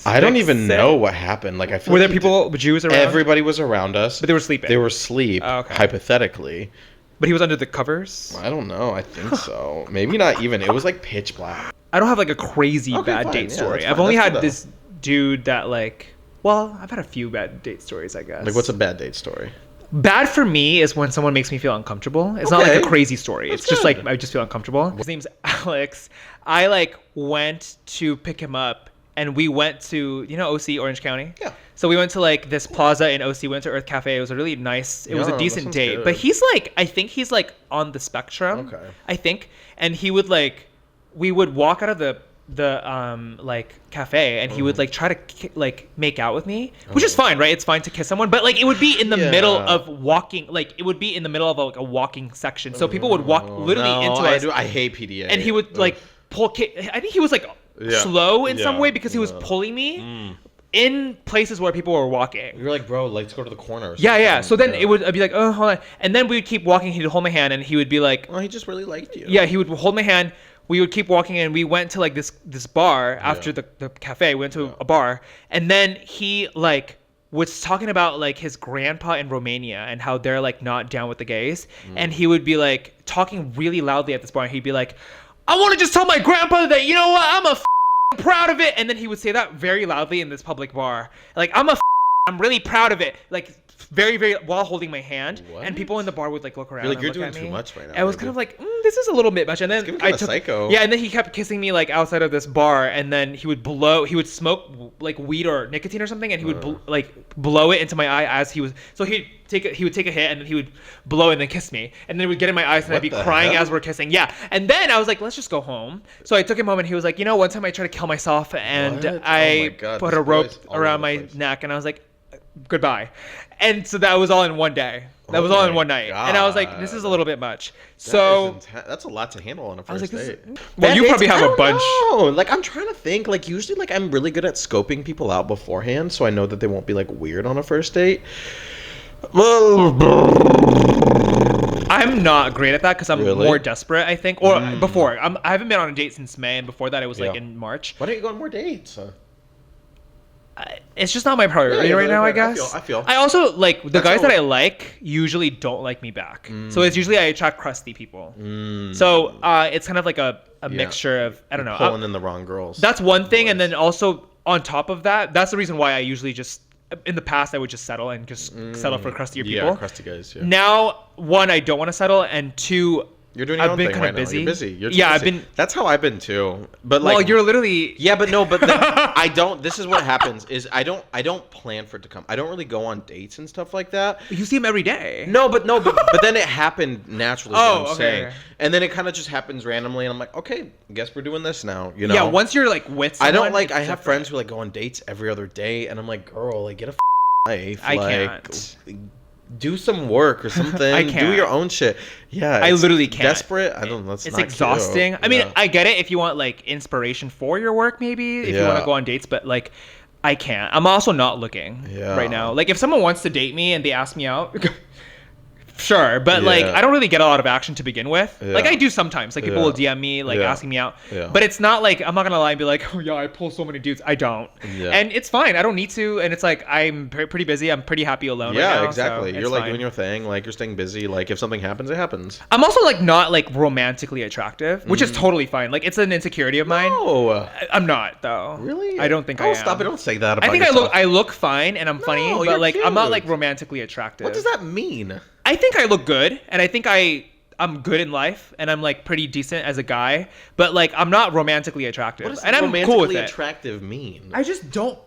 Speaker 2: I don't
Speaker 1: fix
Speaker 2: even
Speaker 1: it?
Speaker 2: know what happened. Like, I feel
Speaker 1: Were there
Speaker 2: like
Speaker 1: people, Jews around?
Speaker 2: everybody was around us,
Speaker 1: But they were sleeping.
Speaker 2: they were asleep.
Speaker 1: Oh, okay.
Speaker 2: Hypothetically,
Speaker 1: But he was under the covers.
Speaker 2: I don't know. I think so. Maybe not even. It was like pitch black.
Speaker 1: I don't have like a crazy
Speaker 2: Okay,
Speaker 1: bad
Speaker 2: fine.
Speaker 1: date
Speaker 2: Yeah,
Speaker 1: story.
Speaker 2: that's
Speaker 1: I've
Speaker 2: fine.
Speaker 1: only
Speaker 2: That's
Speaker 1: had
Speaker 2: good,
Speaker 1: this dude that like. Well, I've had a few bad date stories, I guess.
Speaker 2: Like, what's a bad date story?
Speaker 1: Bad for me is when someone makes me feel uncomfortable. It's not like
Speaker 2: Okay.
Speaker 1: a crazy story.
Speaker 2: That's
Speaker 1: It's just
Speaker 2: good.
Speaker 1: like I just feel uncomfortable. His name's Alex. I like went to pick him up, and we went to OC, Orange County.
Speaker 2: Yeah.
Speaker 1: So we went to like this plaza in OC. Went to Earth Cafe. It was a really nice. It was
Speaker 2: Yeah,
Speaker 1: a
Speaker 2: that
Speaker 1: decent
Speaker 2: sounds
Speaker 1: date.
Speaker 2: good.
Speaker 1: But he's like, I think he's like on the spectrum.
Speaker 2: Okay.
Speaker 1: I think, and he would like, we would walk out of the like cafe, and he would like try to like make out with me, which is fine, right? It's fine to kiss someone, but like it would be in the middle of walking, like it would be in the middle of like a walking section, so people would walk literally into us.
Speaker 2: I hate PDA.
Speaker 1: And he would like pull. I think he was like slow in some way because he was pulling me in places where people were walking.
Speaker 2: You're like, bro, let's go to the corner.
Speaker 1: Yeah. So then I'd be like, oh, hold on, and then we would keep walking. He'd hold my hand, and he would be like,
Speaker 2: oh, he just really liked you.
Speaker 1: Yeah, he would hold my hand. We would keep walking, and we went to like this bar after the cafe. We went to a bar, and then he like was talking about like his grandpa in Romania and how they're like not down with the gays, and he would be like talking really loudly at this bar. And he'd be like, I want to just tell my grandpa that, you know what, I'm proud of it. And then he would say that very loudly in this public bar, like I'm really proud of it, like very, very, while holding my hand. What? And people in the bar would like look around.
Speaker 2: You're like,
Speaker 1: and
Speaker 2: you're
Speaker 1: look
Speaker 2: doing
Speaker 1: at me.
Speaker 2: too much right now.
Speaker 1: I was kind of like, this is a little bit much. And then I took
Speaker 2: psycho.
Speaker 1: Yeah, and then he kept kissing me like outside of this bar, and then he would smoke like weed or nicotine or something, and he would blow it into my eye as he was. So he would take a hit, and then he would blow it and then kiss me, and then it would get in my eyes, and I'd be crying as we're kissing. Yeah, and then I was like, let's just go home. So I took him home, and he was like, you know, one time I tried to kill myself, and I put a rope around my neck, and I was like, goodbye. And so that was all in one day. That was all in one night. And I was like, this is a little bit much. So
Speaker 2: that's a lot to handle on a first date.
Speaker 1: Well, you probably have a bunch.
Speaker 2: No, like I'm trying to think. Like usually, like I'm really good at scoping people out beforehand, so I know that they won't be like weird on a first date.
Speaker 1: I'm not great at that because I'm more desperate, I think. Or before, I haven't been on a date since May, and before that, it was like in March.
Speaker 2: Why don't you go on more dates?
Speaker 1: It's just not my priority right now, I guess.
Speaker 2: I feel.
Speaker 1: I also like the guys that I like usually don't like me back. So it's usually I attract crusty people. So it's kind of like a mixture of, I don't know.
Speaker 2: Pulling in the wrong girls.
Speaker 1: That's one thing. And then also on top of that, that's the reason why I usually just, in the past, I would just settle and just settle for crustier people.
Speaker 2: Yeah, crusty guys. Yeah.
Speaker 1: Now, one, I don't want to settle, and two,
Speaker 2: you're doing your own thing right now. You're busy. You're busy.
Speaker 1: I've been.
Speaker 2: That's how I've been too. But like,
Speaker 1: well, you're literally.
Speaker 2: Yeah, but no, but I don't. This is what happens. Is I don't plan for it to come. I don't really go on dates and stuff like that.
Speaker 1: You see him every day.
Speaker 2: No, but then it happened naturally. Oh, okay. Saying. And then it kind of just happens randomly, and I'm like, okay, guess we're doing this now. You know.
Speaker 1: Yeah. Once you're like with someone,
Speaker 2: I don't like. I have friends who like go on dates every other day, and I'm like, girl, like get a life.
Speaker 1: I can't.
Speaker 2: Do some work or something. I can't. Do your own shit. Yeah,
Speaker 1: I literally can't.
Speaker 2: Desperate. I don't. That's
Speaker 1: it's
Speaker 2: not
Speaker 1: exhausting.
Speaker 2: Cute.
Speaker 1: I mean, I get it if you want like inspiration for your work, maybe if you want to go on dates, but like, I can't. I'm also not looking right now. Like, if someone wants to date me and they ask me out. Sure, but like I don't really get a lot of action to begin with. Like I do sometimes. Like people will DM me like asking me out. But it's not like, I'm not gonna lie and be like, oh yeah, I pull so many dudes. I don't. And it's fine. I don't need to. And it's like I'm pretty busy. I'm pretty happy alone right now.
Speaker 2: Yeah, exactly.
Speaker 1: So
Speaker 2: you're like doing your thing. Like you're staying busy. Like if something happens, it happens.
Speaker 1: I'm also like not like romantically attractive, which is totally fine. Like it's an insecurity of mine.
Speaker 2: No,
Speaker 1: I'm not though.
Speaker 2: Really?
Speaker 1: I don't think I am.
Speaker 2: Stop it. Don't say that about
Speaker 1: I think
Speaker 2: yourself.
Speaker 1: I look fine and I'm funny, but like I'm not like romantically attractive.
Speaker 2: What does that mean?
Speaker 1: I think I look good, and I think I'm good in life, and I'm like pretty decent as a guy, but like I'm not romantically attractive.
Speaker 2: What does
Speaker 1: and I'm
Speaker 2: romantically
Speaker 1: cool with it.
Speaker 2: Attractive mean?
Speaker 1: I just don't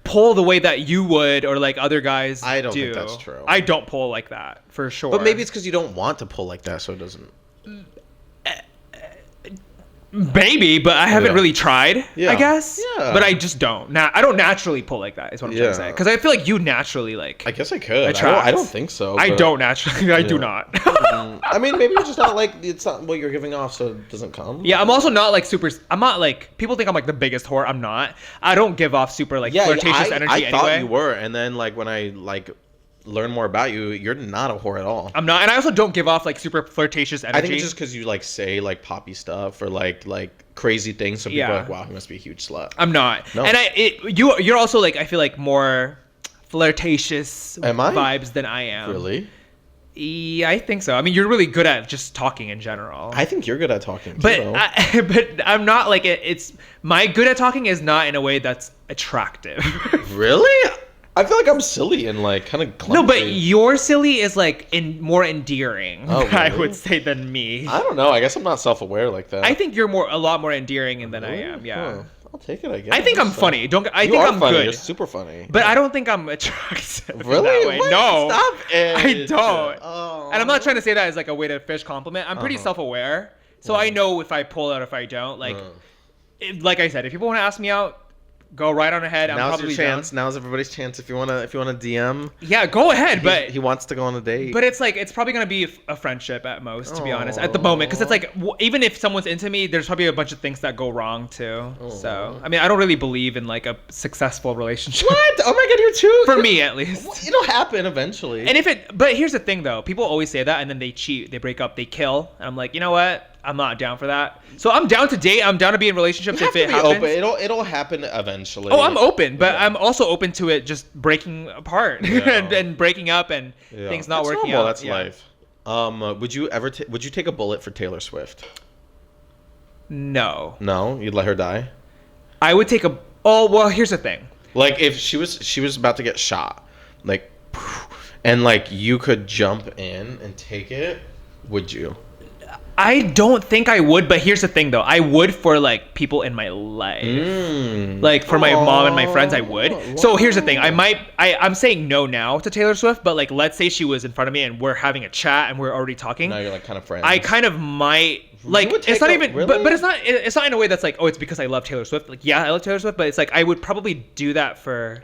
Speaker 1: pull the way that you would or like other guys do.
Speaker 2: I don't think that's true.
Speaker 1: I don't pull like that for sure.
Speaker 2: But maybe it's because you don't want to pull like that, so it doesn't.
Speaker 1: Maybe, but I haven't really tried, I guess.
Speaker 2: Yeah.
Speaker 1: But I just don't. Now, I don't naturally pull like that, is what I'm trying to say. Because I feel like you naturally, like...
Speaker 2: I guess I could. I don't think so.
Speaker 1: I don't naturally. I do not.
Speaker 2: I mean, maybe you're just not like... It's not what you're giving off, so it doesn't come.
Speaker 1: Yeah, I'm also not like super... I'm not like... People think I'm like the biggest whore. I'm not. I don't give off super like flirtatious energy anyway.
Speaker 2: I thought you were, and then like when I like... learn more about you, you're not a whore at all. I'm
Speaker 1: not, and I also don't give off like super flirtatious energy.
Speaker 2: I think it's just because you like say like poppy stuff or like crazy things, so people are like, wow, he must be a huge slut.
Speaker 1: I'm not. No. And you're also like, I feel like more flirtatious vibes than I am.
Speaker 2: Really?
Speaker 1: Yeah, I think so. I mean, you're really good at just talking in general.
Speaker 2: I think you're good at talking too.
Speaker 1: But I'm not like it's my good at talking is not in a way that's attractive.
Speaker 2: Really? I feel like I'm silly and like kind of clumsy.
Speaker 1: No, but your silly is like more endearing,
Speaker 2: really?
Speaker 1: I would say, than me.
Speaker 2: I don't know. I guess I'm not self-aware like that.
Speaker 1: I think you're a lot more endearing than I am. Yeah.
Speaker 2: Huh. I'll take it, I guess.
Speaker 1: I think I'm funny. I think I'm
Speaker 2: funny.
Speaker 1: good.
Speaker 2: You're super funny.
Speaker 1: But I don't think I'm attractive.
Speaker 2: Really?
Speaker 1: That way.
Speaker 2: What?
Speaker 1: No.
Speaker 2: Stop it.
Speaker 1: I don't.
Speaker 2: Oh.
Speaker 1: And I'm not trying to say that as like a way to fish compliment. I'm pretty self-aware. So I know if I pull out, if I don't. Like, like I said, if people want to ask me out, go right on ahead. I'm
Speaker 2: Now's
Speaker 1: probably
Speaker 2: your chance.
Speaker 1: down.
Speaker 2: Now's everybody's chance. If you wanna DM,
Speaker 1: Yeah, go ahead. But
Speaker 2: he wants to go on a date.
Speaker 1: But it's like, it's probably gonna be a friendship at most, to be honest, at the moment, because it's like even if someone's into me, there's probably a bunch of things that go wrong too. So I mean, I don't really believe in like a successful relationship.
Speaker 2: What? Oh my god, you're too.
Speaker 1: For me, at least.
Speaker 2: It'll happen eventually.
Speaker 1: And but here's the thing though, people always say that and then they cheat, they break up, they kill, and I'm like, you know what? I'm not down for that. So I'm down to date. I'm down to be in relationships if it happens.
Speaker 2: Open. It'll happen eventually.
Speaker 1: Oh, I'm open, but I'm also open to it just breaking apart and breaking up and things not working out.
Speaker 2: That's life. Would you take a bullet for Taylor Swift?
Speaker 1: No.
Speaker 2: No, you'd let her die.
Speaker 1: I would take a. Oh well, here's the thing.
Speaker 2: Like if she was about to get shot, like, and like you could jump in and take it, would you?
Speaker 1: I don't think I would, but here's the thing though. I would for like people in my life. Like for my mom and my friends, I would. So here's the thing. I'm saying no now to Taylor Swift, but like let's say she was in front of me and we're having a chat and we're already talking.
Speaker 2: Now you're like kind of friends.
Speaker 1: I kind of might like it's not even really? but it's not in a way that's like, oh, it's because I love Taylor Swift. Like yeah, I love Taylor Swift, but it's like I would probably do that for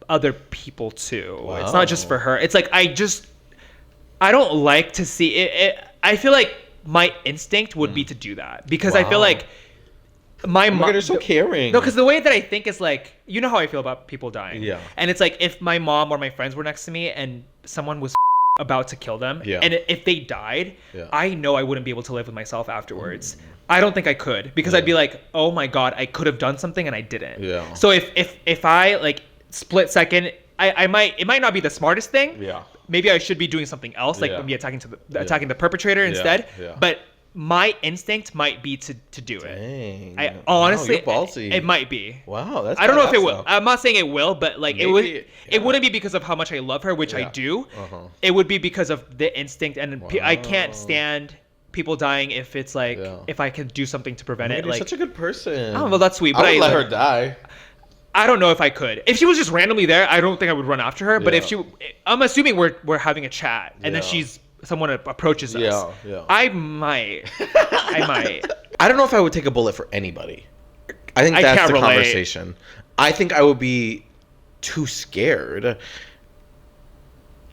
Speaker 1: other people too. Wow. It's not just for her. It's like I don't like to see it. I feel like my instinct would be to do that because I feel like my mom.
Speaker 2: You're so caring.
Speaker 1: No, because the way that I think is like, you know how I feel about people dying.
Speaker 2: Yeah.
Speaker 1: And it's like if my mom or my friends were next to me and someone was about to kill them, and if they died, I know I wouldn't be able to live with myself afterwards. I don't think I could because I'd be like, oh my god, I could have done something and I didn't. Yeah. So if I like split second, it might not be the smartest thing. Yeah. Maybe I should be doing something else, like maybe attacking the perpetrator instead. Yeah. But my instinct might be to do it. I honestly, it might be.
Speaker 2: Wow, that's.
Speaker 1: I don't know if it will. I'm not saying it will, but like maybe, it wouldn't be because of how much I love her, which I do. It would be because of the instinct, and I can't stand people dying if it's like if I can do something to prevent it.
Speaker 2: You're
Speaker 1: like
Speaker 2: such a good person.
Speaker 1: Oh well, that's sweet. But
Speaker 2: I would let her die.
Speaker 1: I don't know if I could. If she was just randomly there, I don't think I would run after her. But if I'm assuming we're having a chat, and then someone approaches us. I might.
Speaker 2: I don't know if I would take a bullet for anybody. I think that's the conversation. I think I would be too scared,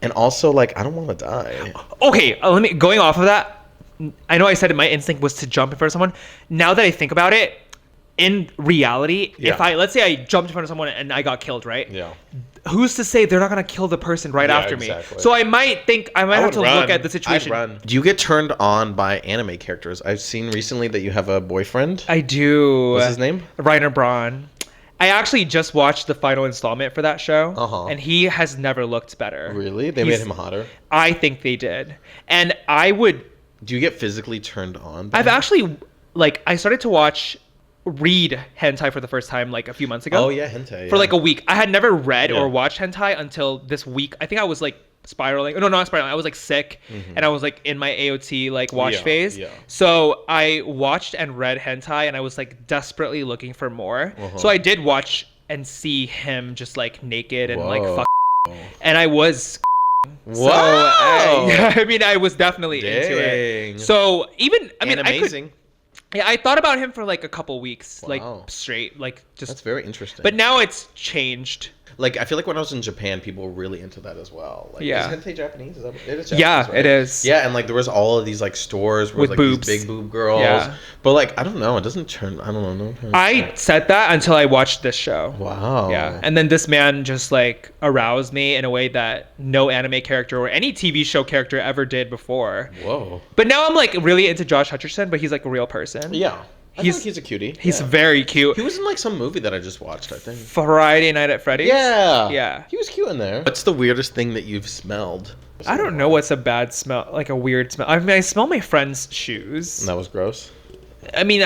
Speaker 2: and also like I don't want to die.
Speaker 1: Okay, going off of that. I know I said my instinct was to jump in front of someone. Now that I think about it. In reality, if let's say I jumped in front of someone and I got killed, right? Yeah. Who's to say they're not gonna kill the person right after me? So I might have to look at the situation.
Speaker 2: I'd run. Do you get turned on by anime characters? I've seen recently that you have a boyfriend.
Speaker 1: I do.
Speaker 2: What's his name?
Speaker 1: Rainer Braun. I actually just watched the final installment for that show, and he has never looked better.
Speaker 2: Really? They made him hotter?
Speaker 1: I think they did. And I would.
Speaker 2: Do you get physically turned on?
Speaker 1: I've actually I started to read hentai for the first time like a few months ago.
Speaker 2: Oh yeah, hentai.
Speaker 1: For like a week. I had never read or watched hentai until this week. I think I was like spiraling. No, not spiraling. I was like sick and I was like in my AOT like watch phase. Yeah. So I watched and read hentai and I was like desperately looking for more. So I did watch and see him just like naked and like fuck. And I was
Speaker 2: Wow.
Speaker 1: So I mean I was definitely into it. So even
Speaker 2: amazing.
Speaker 1: Yeah, I thought about him for like a couple weeks, like straight, like just.
Speaker 2: That's very interesting.
Speaker 1: But now it's changed.
Speaker 2: Like I feel like when I was in Japan, people were really into that as well. Like, is hentai Japanese? Is that, it is Japanese,
Speaker 1: yeah,
Speaker 2: right?
Speaker 1: It is.
Speaker 2: Yeah, and like there was all of these like stores with like boobs. These big boob girls. Yeah. But like I don't know, it doesn't turn. I don't know.
Speaker 1: I said that until I watched this show.
Speaker 2: Wow.
Speaker 1: Yeah, and then this man just like aroused me in a way that no anime character or any TV show character ever did before.
Speaker 2: Whoa.
Speaker 1: But now I'm like really into Josh Hutcherson, but he's like a real person.
Speaker 2: Yeah. I feel like he's a cutie.
Speaker 1: He's very cute.
Speaker 2: He was in like some movie that I just watched, I think.
Speaker 1: Friday Night at Freddy's?
Speaker 2: Yeah.
Speaker 1: Yeah.
Speaker 2: He was cute in there. What's the weirdest thing that you've smelled?
Speaker 1: I don't know what's a bad smell, like a weird smell. I mean, I smell my friend's shoes.
Speaker 2: And that was gross?
Speaker 1: I mean,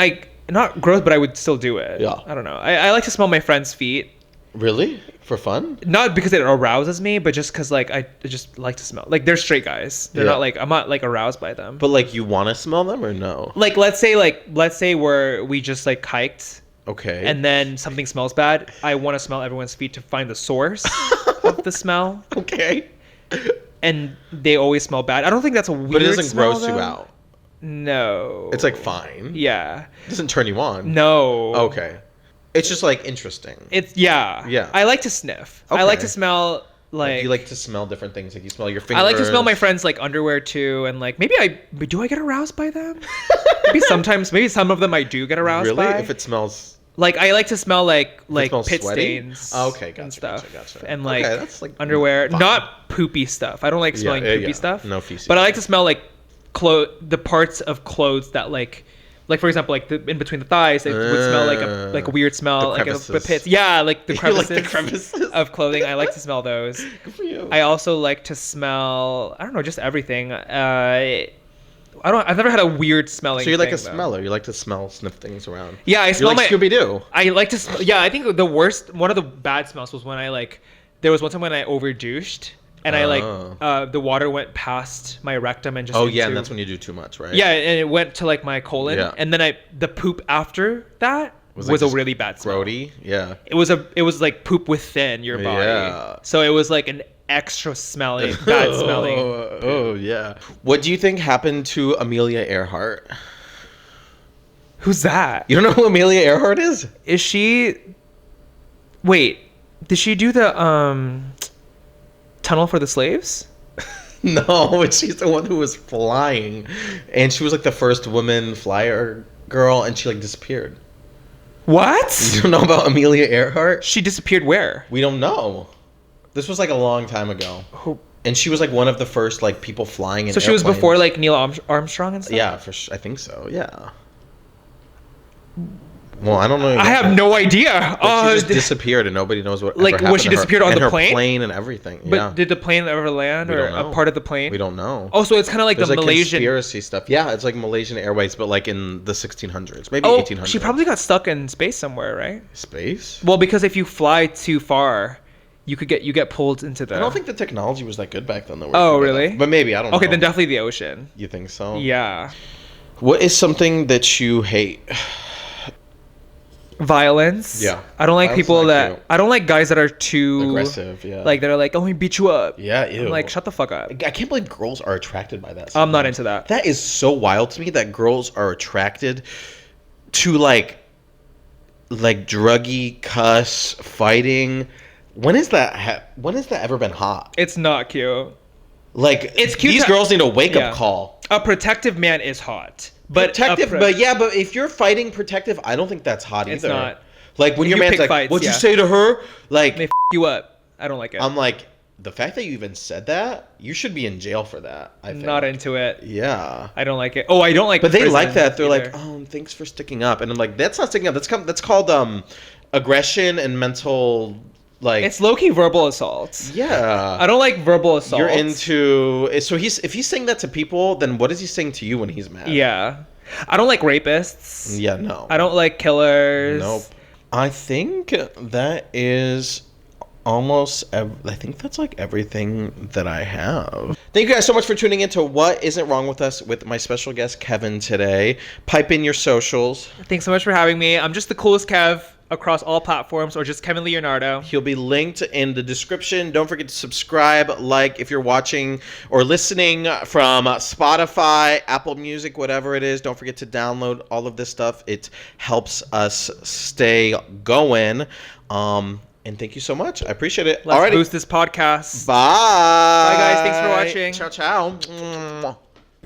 Speaker 1: not gross, but I would still do it. Yeah. I don't know. I like to smell my friend's feet.
Speaker 2: Really? For fun?
Speaker 1: Not because it arouses me, but just because like I just like to smell. Like they're straight guys. They're not like I'm not like aroused by them.
Speaker 2: But like you want to smell them or no?
Speaker 1: Like let's say we just like hiked.
Speaker 2: Okay.
Speaker 1: And then something smells bad. I want to smell everyone's feet to find the source of the smell.
Speaker 2: Okay.
Speaker 1: And they always smell bad. I don't think that's a weird smell.
Speaker 2: But it doesn't gross
Speaker 1: though.
Speaker 2: you out.
Speaker 1: No.
Speaker 2: It's like fine.
Speaker 1: Yeah.
Speaker 2: It doesn't turn you on.
Speaker 1: No.
Speaker 2: Okay. It's just like interesting.
Speaker 1: Yeah. I like to sniff.
Speaker 2: Okay.
Speaker 1: I like to smell like.
Speaker 2: You like to smell different things. Like you smell your fingers.
Speaker 1: I like to smell my friends' like underwear too, and like maybe do I get aroused by them? maybe some of them I do get aroused by.
Speaker 2: Really? If it smells.
Speaker 1: Like I like to smell like pit
Speaker 2: sweaty?
Speaker 1: stains.
Speaker 2: Oh, okay, gotcha,
Speaker 1: and stuff.
Speaker 2: gotcha.
Speaker 1: And like,
Speaker 2: okay, that's like
Speaker 1: underwear,
Speaker 2: fine.
Speaker 1: not poopy stuff. I don't like smelling poopy stuff.
Speaker 2: No feces.
Speaker 1: But I like to smell like the parts of clothes that like for example, like in between the thighs, it would smell like a weird smell, like a pits. Yeah, like the crevices,
Speaker 2: like the crevices
Speaker 1: of clothing. I like to smell those.
Speaker 2: Good for you.
Speaker 1: I also like to smell. I don't know, just everything. I've never had a weird smelling.
Speaker 2: So you're like a
Speaker 1: thing,
Speaker 2: smeller. You like to sniff things around.
Speaker 1: Yeah, I smell
Speaker 2: like Scooby-Doo.
Speaker 1: I like to smell. Yeah, I think one of the bad smells was when there was one time when I over douched and the water went past my rectum and just.
Speaker 2: Oh yeah, and that's when you do too much, right?
Speaker 1: Yeah, and it went to like my colon, and then the poop after that was a really bad smell.
Speaker 2: Grody, yeah.
Speaker 1: It was like poop within your body.
Speaker 2: Yeah.
Speaker 1: So it was like an extra smelling, bad smelling.
Speaker 2: Oh yeah. What do you think happened to Amelia Earhart?
Speaker 1: Who's that?
Speaker 2: You don't know who Amelia Earhart is?
Speaker 1: Is she? Wait, did she do the tunnel for the slaves?
Speaker 2: No, she's the one who was flying, and she was like the first woman flyer girl, and she like disappeared.
Speaker 1: What?
Speaker 2: You don't know about Amelia Earhart?
Speaker 1: She disappeared where?
Speaker 2: We don't know. This was like a long time ago. And she was like one of the first like people flying in
Speaker 1: So she was before like Neil Armstrong and stuff?
Speaker 2: Yeah, I think so. Yeah. Well, I don't know.
Speaker 1: I have no idea.
Speaker 2: She just disappeared and nobody knows what
Speaker 1: like
Speaker 2: ever happened
Speaker 1: was she
Speaker 2: to her.
Speaker 1: disappeared on
Speaker 2: and
Speaker 1: the
Speaker 2: her
Speaker 1: plane
Speaker 2: and everything.
Speaker 1: But
Speaker 2: yeah.
Speaker 1: did the plane ever land or a part of the plane?
Speaker 2: We don't know.
Speaker 1: Oh, so it's kind of like
Speaker 2: There's
Speaker 1: the
Speaker 2: like
Speaker 1: Malaysian
Speaker 2: conspiracy stuff. Yeah, it's like Malaysian Airways, but like in the 1600s, maybe 1800s.
Speaker 1: She probably got stuck in space somewhere, right?
Speaker 2: Space?
Speaker 1: Well, because if you fly too far, you get pulled into the.
Speaker 2: I don't think the technology was that good back then, though.
Speaker 1: Oh, really?
Speaker 2: But maybe I don't know.
Speaker 1: Okay, then definitely the ocean.
Speaker 2: You think so?
Speaker 1: Yeah.
Speaker 2: What is something that you hate?
Speaker 1: Violence.
Speaker 2: Yeah.
Speaker 1: I don't like people that.
Speaker 2: Cute.
Speaker 1: I don't like guys that are too
Speaker 2: aggressive. Yeah.
Speaker 1: Like they're like, "Oh, we beat you up."
Speaker 2: Yeah. Ew.
Speaker 1: I'm like, shut the fuck up.
Speaker 2: I can't believe girls are attracted by that.
Speaker 1: I'm not into that.
Speaker 2: That is so wild to me that girls are attracted to like druggy, cuss, fighting. When is that ever been hot?
Speaker 1: It's not cute.
Speaker 2: Like
Speaker 1: it's cute.
Speaker 2: These girls need a wake up call.
Speaker 1: A protective man is hot. But
Speaker 2: but if you're fighting protective, I don't think that's hot either.
Speaker 1: It's not.
Speaker 2: Like when your man's like, fights, "What'd you say to her?" Like
Speaker 1: they f you up. I don't like it.
Speaker 2: I'm like, the fact that you even said that, you should be in jail for that. I think.
Speaker 1: Not into it.
Speaker 2: Yeah.
Speaker 1: I don't like it. Oh, I don't like.
Speaker 2: But they like that. They're
Speaker 1: either.
Speaker 2: like, "Oh, thanks for sticking up," and I'm like, "That's not sticking up. That's called aggression and mental." Like
Speaker 1: it's low-key verbal assault.
Speaker 2: Yeah.
Speaker 1: I don't like verbal assault.
Speaker 2: You're into so if he's saying that to people, then what is he saying to you when he's mad?
Speaker 1: Yeah. I don't like rapists.
Speaker 2: Yeah, no.
Speaker 1: I don't like killers.
Speaker 2: Nope. I think that is I think that's like everything that I have. Thank you guys so much for tuning in to What Isn't Wrong With Us with my special guest Kevin today. Pipe in your socials.
Speaker 1: Thanks so much for having me. I'm just the coolest Kev across all platforms, or just Kevin Leonardo.
Speaker 2: He'll be linked in the description. Don't forget to subscribe, like if you're watching or listening from Spotify, Apple Music, whatever it is. Don't forget to download all of this stuff. It helps us stay going. And thank you so much. I appreciate it.
Speaker 1: Let's boost this podcast.
Speaker 2: Bye.
Speaker 1: Bye, guys. Thanks for watching.
Speaker 2: Ciao, ciao.